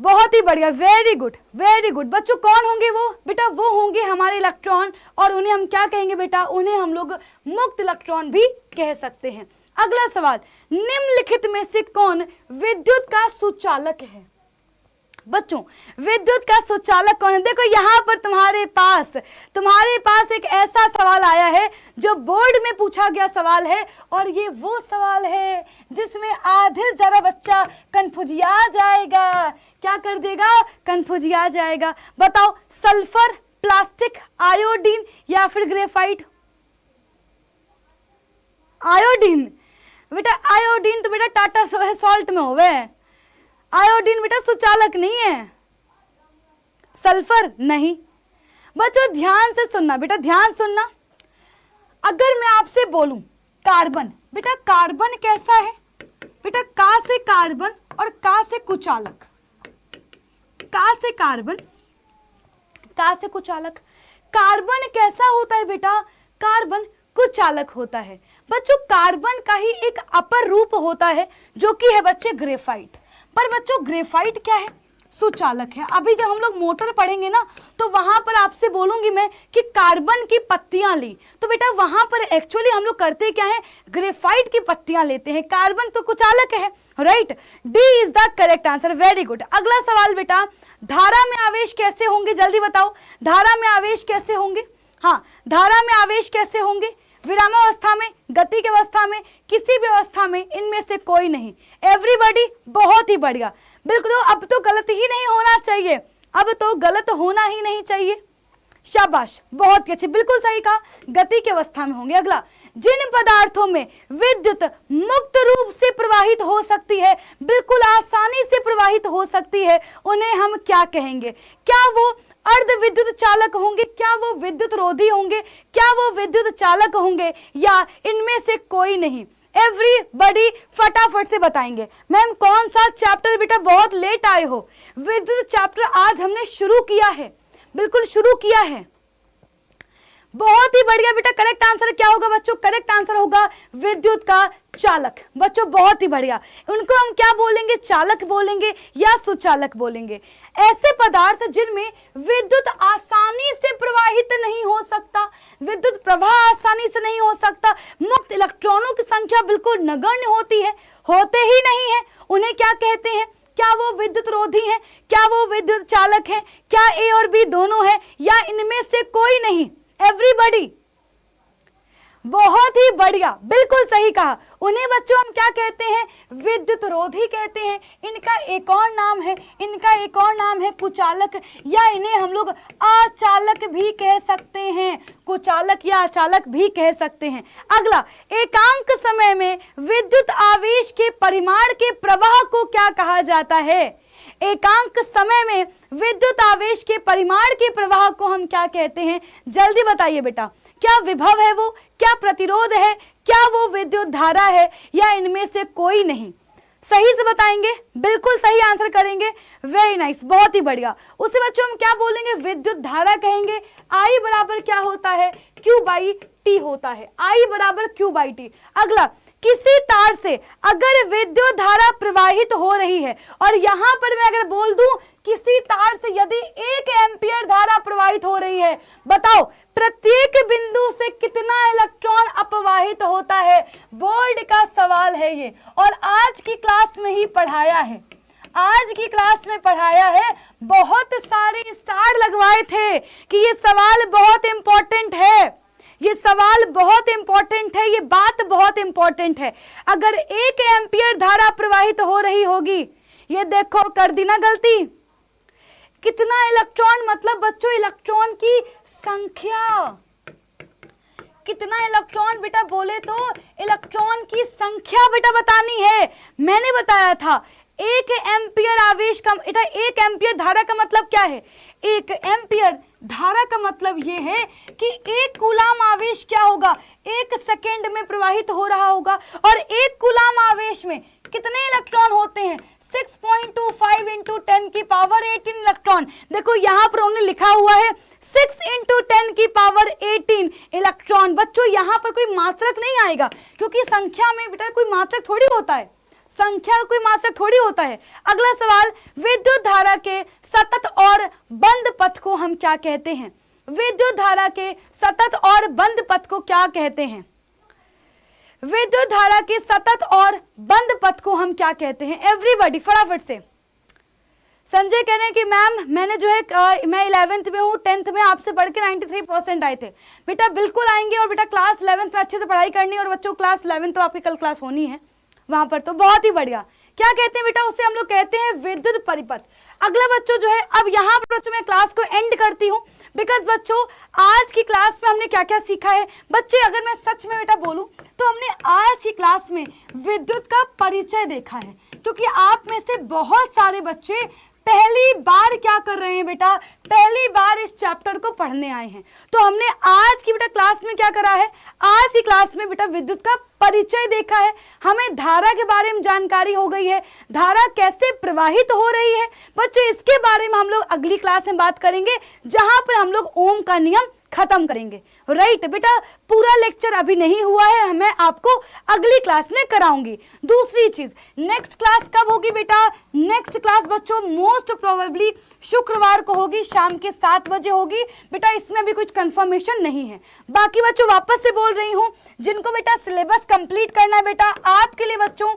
बहुत ही बढ़िया, वेरी गुड वेरी गुड। बच्चों कौन होंगे वो? बेटा वो होंगे हमारे इलेक्ट्रॉन, और उन्हें हम क्या कहेंगे बेटा? उन्हें हम लोग मुक्त इलेक्ट्रॉन भी कह सकते हैं। अगला सवाल, निम्नलिखित में से कौन विद्युत का सुचालक है? बच्चों विद्युत का सुचालक कौन है? देखो यहाँ पर तुम्हारे पास एक ऐसा सवाल आया है जो बोर्ड में पूछा गया सवाल है, और ये वो सवाल है जिसमें आधे जरा बच्चा कंफ्यूजिया जाएगा। क्या कर देगा? कंफ्यूजिया जाएगा। बताओ, सल्फर, प्लास्टिक, आयोडीन या फिर ग्रेफाइट? आयोडीन बेटा, आयोडीन तो बेटा टाटा सॉल्ट में होवे। आयोडीन बेटा सुचालक नहीं है। सल्फर नहीं। बच्चों ध्यान से सुनना बेटा, ध्यान सुनना। अगर मैं आपसे बोलूं कार्बन, बेटा कार्बन कैसा है? बेटा का से कार्बन और का से कुचालक। का से कार्बन, का से कुचालक। कार्बन कैसा होता है बेटा? कार्बन कुचालक होता है। बच्चों कार्बन का ही एक अपर रूप होता है जो कि है बच्चे ग्रेफाइट। पर बच्चों ग्रेफाइट क्या है? सुचालक है। अभी जब हम लोग मोटर पढ़ेंगे ना तो वहां पर आपसे बोलूंगी मैं कि कार्बन की पत्तियां ली, तो बेटा वहां पर एक्चुअली हम लोग करते क्या है? ग्रेफाइट की पत्तियां लेते हैं। कार्बन तो कुचालक है, right? D is the correct answer, very good. अगला सवाल बेटा, धारा में आवेश कैसे होंगे? जल्दी बताओ, धारा में आवेश कैसे होंगे? हाँ, धारा में आवेश कैसे होंगे? विरामावस्था में, गति की अवस्था में, किसी भी अवस्था में, इनमें से कोई नहीं। एवरीबॉडी, बहुत ही बढ़िया, बिल्कुल। अब तो गलत ही नहीं होना चाहिए, अब तो गलत होना ही नहीं चाहिए। शाबाश, बहुत ही अच्छे, बिल्कुल सही कहा, गति की अवस्था में होंगे। अगला, जिन पदार्थों में विद्युत मुक्त रूप से प्रवाहित हो सकती है, बिल्कुल आसानी से प्रवाहित हो सकती है, उन्हें हम क्या कहेंगे? क्या वो अर्ध विद्युत चालक होंगे? क्या वो विद्युत रोधी होंगे? क्या वो विद्युत चालक होंगे? या इनमें से कोई नहीं? एवरीबॉडी फटाफट से बताएंगे। मैम कौन सा चैप्टर? बेटा बहुत लेट आए हो, विद्युत चैप्टर आज हमने शुरू किया है, बिल्कुल शुरू किया है। बहुत ही बढ़िया बेटा। करेक्ट आंसर क्या होगा बच्चों? करेक्ट आंसर होगा विद्युत का चालक। बच्चों बहुत ही बढ़िया। उनको हम क्या बोलेंगे? चालक बोलेंगे या सुचालक बोलेंगे। ऐसे पदार्थ जिनमें विद्युत आसानी से प्रवाहित नहीं हो सकता, विद्युत प्रवाह आसानी से नहीं हो सकता, मुक्त इलेक्ट्रॉनों की संख्या बिल्कुल नगण्य होती है, होते ही नहीं है, उन्हें क्या कहते हैं? क्या वो विद्युत रोधी हैं? क्या वो विद्युत चालक हैं? क्या ए और बी दोनों है, या इनमें से कोई नहीं? एवरीबॉडी, बहुत ही बढ़िया, बिल्कुल सही कहा। उन्हें बच्चों हम क्या कहते हैं? विद्युत रोधी कहते हैं। इनका एक और नाम है, इनका एक और नाम है कुचालक, या इन्हें हम लोग अचालक भी कह सकते हैं, कुचालक या अचालक भी कह सकते हैं। अगला, एकांक समय में विद्युत आवेश के परिमाण के प्रवाह को क्या कहा जाता है? एकांक समय में विद्युत आवेश के परिमाण के प्रवाह को हम क्या कहते हैं? जल्दी बताइए बेटा। क्या विभव है वो? क्या प्रतिरोध है? क्या वो विद्युत धारा है? या इनमें से कोई नहीं? सही से बताएंगे, बिल्कुल सही आंसर करेंगे। वेरी नाइस, बहुत ही बढ़िया। उसे बच्चों हम क्या बोलेंगे? विद्युत धारा कहेंगे। आई बराबर क्या होता है? Q बाई टी होता है। आई बराबर Q बाई टी। अगला, किसी तार से अगर विद्युत धारा प्रवाहित हो रही है, और यहां पर मैं अगर बोल दूं किसी तार से यदि 1 एम्पियर धारा प्रवाहित हो रही है, बताओ प्रत्येक बिंदु से कितना इलेक्ट्रॉन अपवाहित होता है? बोर्ड का सवाल है ये, और आज की क्लास में ही पढ़ाया है, आज की क्लास में पढ़ाया है। बहुत सारे स्टार लगवाए थे कि ये सवाल बहुत इंपॉर्टेंट है, ये सवाल बहुत इंपॉर्टेंट है, ये बात बहुत इंपॉर्टेंट है। अगर 1 एम्पियर धारा प्रवाहित हो रही होगी, ये देखो कर दी ना गलती, कितना इलेक्ट्रॉन, मतलब बच्चों इलेक्ट्रॉन की संख्या, कितना इलेक्ट्रॉन बेटा बोले तो इलेक्ट्रॉन की संख्या बेटा बतानी है। मैंने बताया था 1 एम्पियर आवेश का बेटा 1 एम्पियर धारा का मतलब क्या है? 1 एम्पियर धारा का मतलब यह है कि 1 कूलाम आवेश क्या होगा? 1 सेकेंड में प्रवाहित हो रहा होगा, और 1 कूलाम आवेश में कितने इलेक्ट्रॉन होते हैं? 6.25 इंटू 10 की पावर 18 इलेक्ट्रॉन। देखो यहां पर उन्होंने लिखा हुआ है 6 इंटू 10 की पावर 18 इलेक्ट्रॉन। बच्चों यहां पर कोई मात्रक नहीं आएगा, क्योंकि संख्या में बेटा कोई मात्रक थोड़ी होता है, संख्या कोई मात्रक थोड़ी होता है। अगला सवाल, विद्युत धारा के सतत और बंद पथ को हम क्या कहते हैं? विद्युत धारा के सतत और बंद पथ को क्या कहते हैं? विद्युत धारा के सतत और बंद पथ को हम क्या कहते हैं? एवरीबॉडी फटाफट से। संजय कह रहे हैं कि मैम मैंने जो है मैं 11th में हूँ, 10th में आपसे बढ़ के 93% आए थे। बेटा बिल्कुल आएंगे, और बेटा क्लास 11th में अच्छे से पढ़ाई करनी है, और बच्चों क्लास 11 तो आपकी कल क्लास होनी है वहां पर, तो बहुत ही बढ़िया। क्या कहते हैं बेटा? उसे हम लोग कहते हैं विद्युत परिपथ। अगला बच्चों जो है, अब यहाँ पर बच्चों मैं क्लास को एंड करती हूँ, बिकॉज बच्चों आज की क्लास में हमने क्या क्या सीखा है। बच्चे अगर मैं सच में बेटा बोलूं तो हमने आज की क्लास में विद्युत का परिचय देखा है, क्योंकि आप में से बहुत सारे बच्चे पहली बार क्या कर रहे हैं बेटा? पहली बार इस चैप्टर को पढ़ने आए हैं। तो हमने आज की बेटा क्लास में क्या करा है? आज की क्लास में बेटा विद्युत का परिचय देखा है, हमें धारा के बारे में जानकारी हो गई है, धारा कैसे प्रवाहित हो रही है। बच्चों इसके बारे में हम लोग अगली क्लास में बात करेंगे, जहां पर हम लोग ओम का नियम खत्म करेंगे। राइट बेटा, पूरा लेक्चर अभी नहीं हुआ है, मैं आपको अगली क्लास में कराऊंगी। दूसरी चीज, नेक्स्ट क्लास कब होगी बेटा? नेक्स्ट क्लास बच्चों मोस्ट प्रोबेबली शुक्रवार को होगी, शाम के 7 बजे होगी। बेटा इसमें भी कुछ कंफर्मेशन नहीं है। बाकी बच्चों वापस से बोल रही हूं, जिनको बेटा सिलेबस कंप्लीट करना है बेटा, आपके लिए बच्चों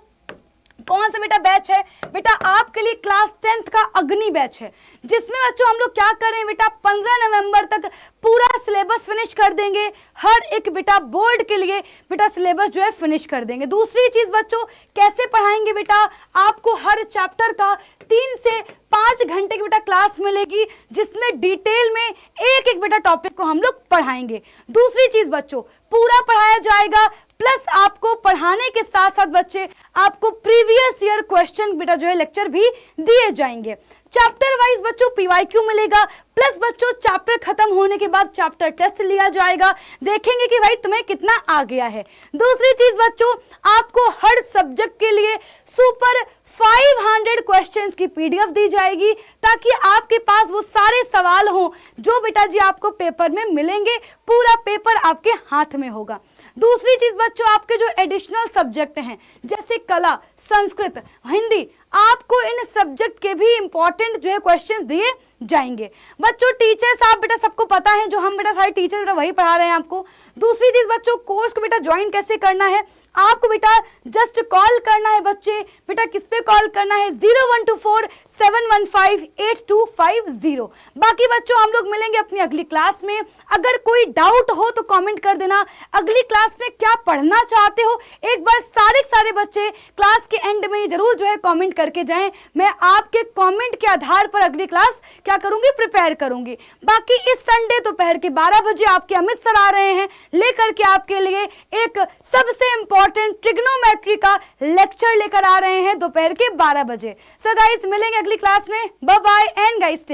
कौन सा बेटा बैच है? बेटा आपके लिए क्लास 10th का अग्नि बैच है, जिसमें बच्चों हम लोग क्या कर रहे हैं बेटा? 15 नवंबर तक पूरा सिलेबस फिनिश कर देंगे। हर एक बेटा बोर्ड के लिए बेटा सिलेबस जो है फिनिश कर देंगे। दूसरी चीज बच्चों, कैसे पढ़ाएंगे बेटा? आपको हर चैप्टर का 3 से 5 घंटे की बेटा क्लास मिलेगी, जिसमें डिटेल में एक एक बेटा टॉपिक को हम लोग पढ़ाएंगे। दूसरी चीज बच्चों, पूरा पढ़ाया जाएगा, प्लस आपको पढ़ाने के साथ साथ बच्चे आपको प्रीवियस ईयर क्वेश्चन बेटा जो है लेक्चर भी दिए जाएंगे। चैप्टर वाइज बच्चों पीवाईक्यू मिलेगा, प्लस बच्चों चैप्टर खत्म होने के बाद चैप्टर टेस्ट लिया जाएगा, देखेंगे कि भाई तुम्हें कितना आ गया है। दूसरी चीज बच्चों, आपको हर सब्जेक्ट के लिए सुपर 500 क्वेश्चंस की पीडीएफ दी जाएगी, ताकि आपके पास वो सारे सवाल हों जो बेटा जी आपको पेपर में मिलेंगे, पूरा पेपर आपके हाथ में होगा। दूसरी चीज बच्चों, आपके जो एडिशनल सब्जेक्ट हैं जैसे कला, संस्कृत, हिंदी, आपको इन सब्जेक्ट के भी इंपॉर्टेंट जो है क्वेश्चंस दिए जाएंगे। बच्चों टीचर्स आप बेटा सबको पता है, जो हम बेटा सारे टीचर बेटा वही पढ़ा रहे हैं आपको। दूसरी चीज बच्चों, कोर्स को बेटा ज्वाइन कैसे करना है? आपको बेटा जस्ट कॉल करना है बच्चे, बेटा किस पे कॉल करना है? 0124-715-8250। बाकी बच्चों हम लोग मिलेंगे अपनी अगली क्लास में। अगर कोई डाउट हो तो कमेंट कर देना, अगली क्लास में क्या पढ़ना चाहते हो एक बार सारे बच्चे क्लास के एंड में जरूर जो है कमेंट करके जाएं। मैं आपके कमेंट के आधार पर अगली क्लास क्या करूंगी? प्रिपेयर करूंगी। बाकी इस संडे दोपहर के 12 बजे आपके अमित सर आ रहे हैं लेकर के आपके लिए एक सबसे इंपॉर्टेंट ट्रिग्नोमेट्री का लेक्चर लेकर आ रहे हैं दोपहर के 12 बजे। सो गाइस मिलेंगे अगली क्लास में। Bye bye and guys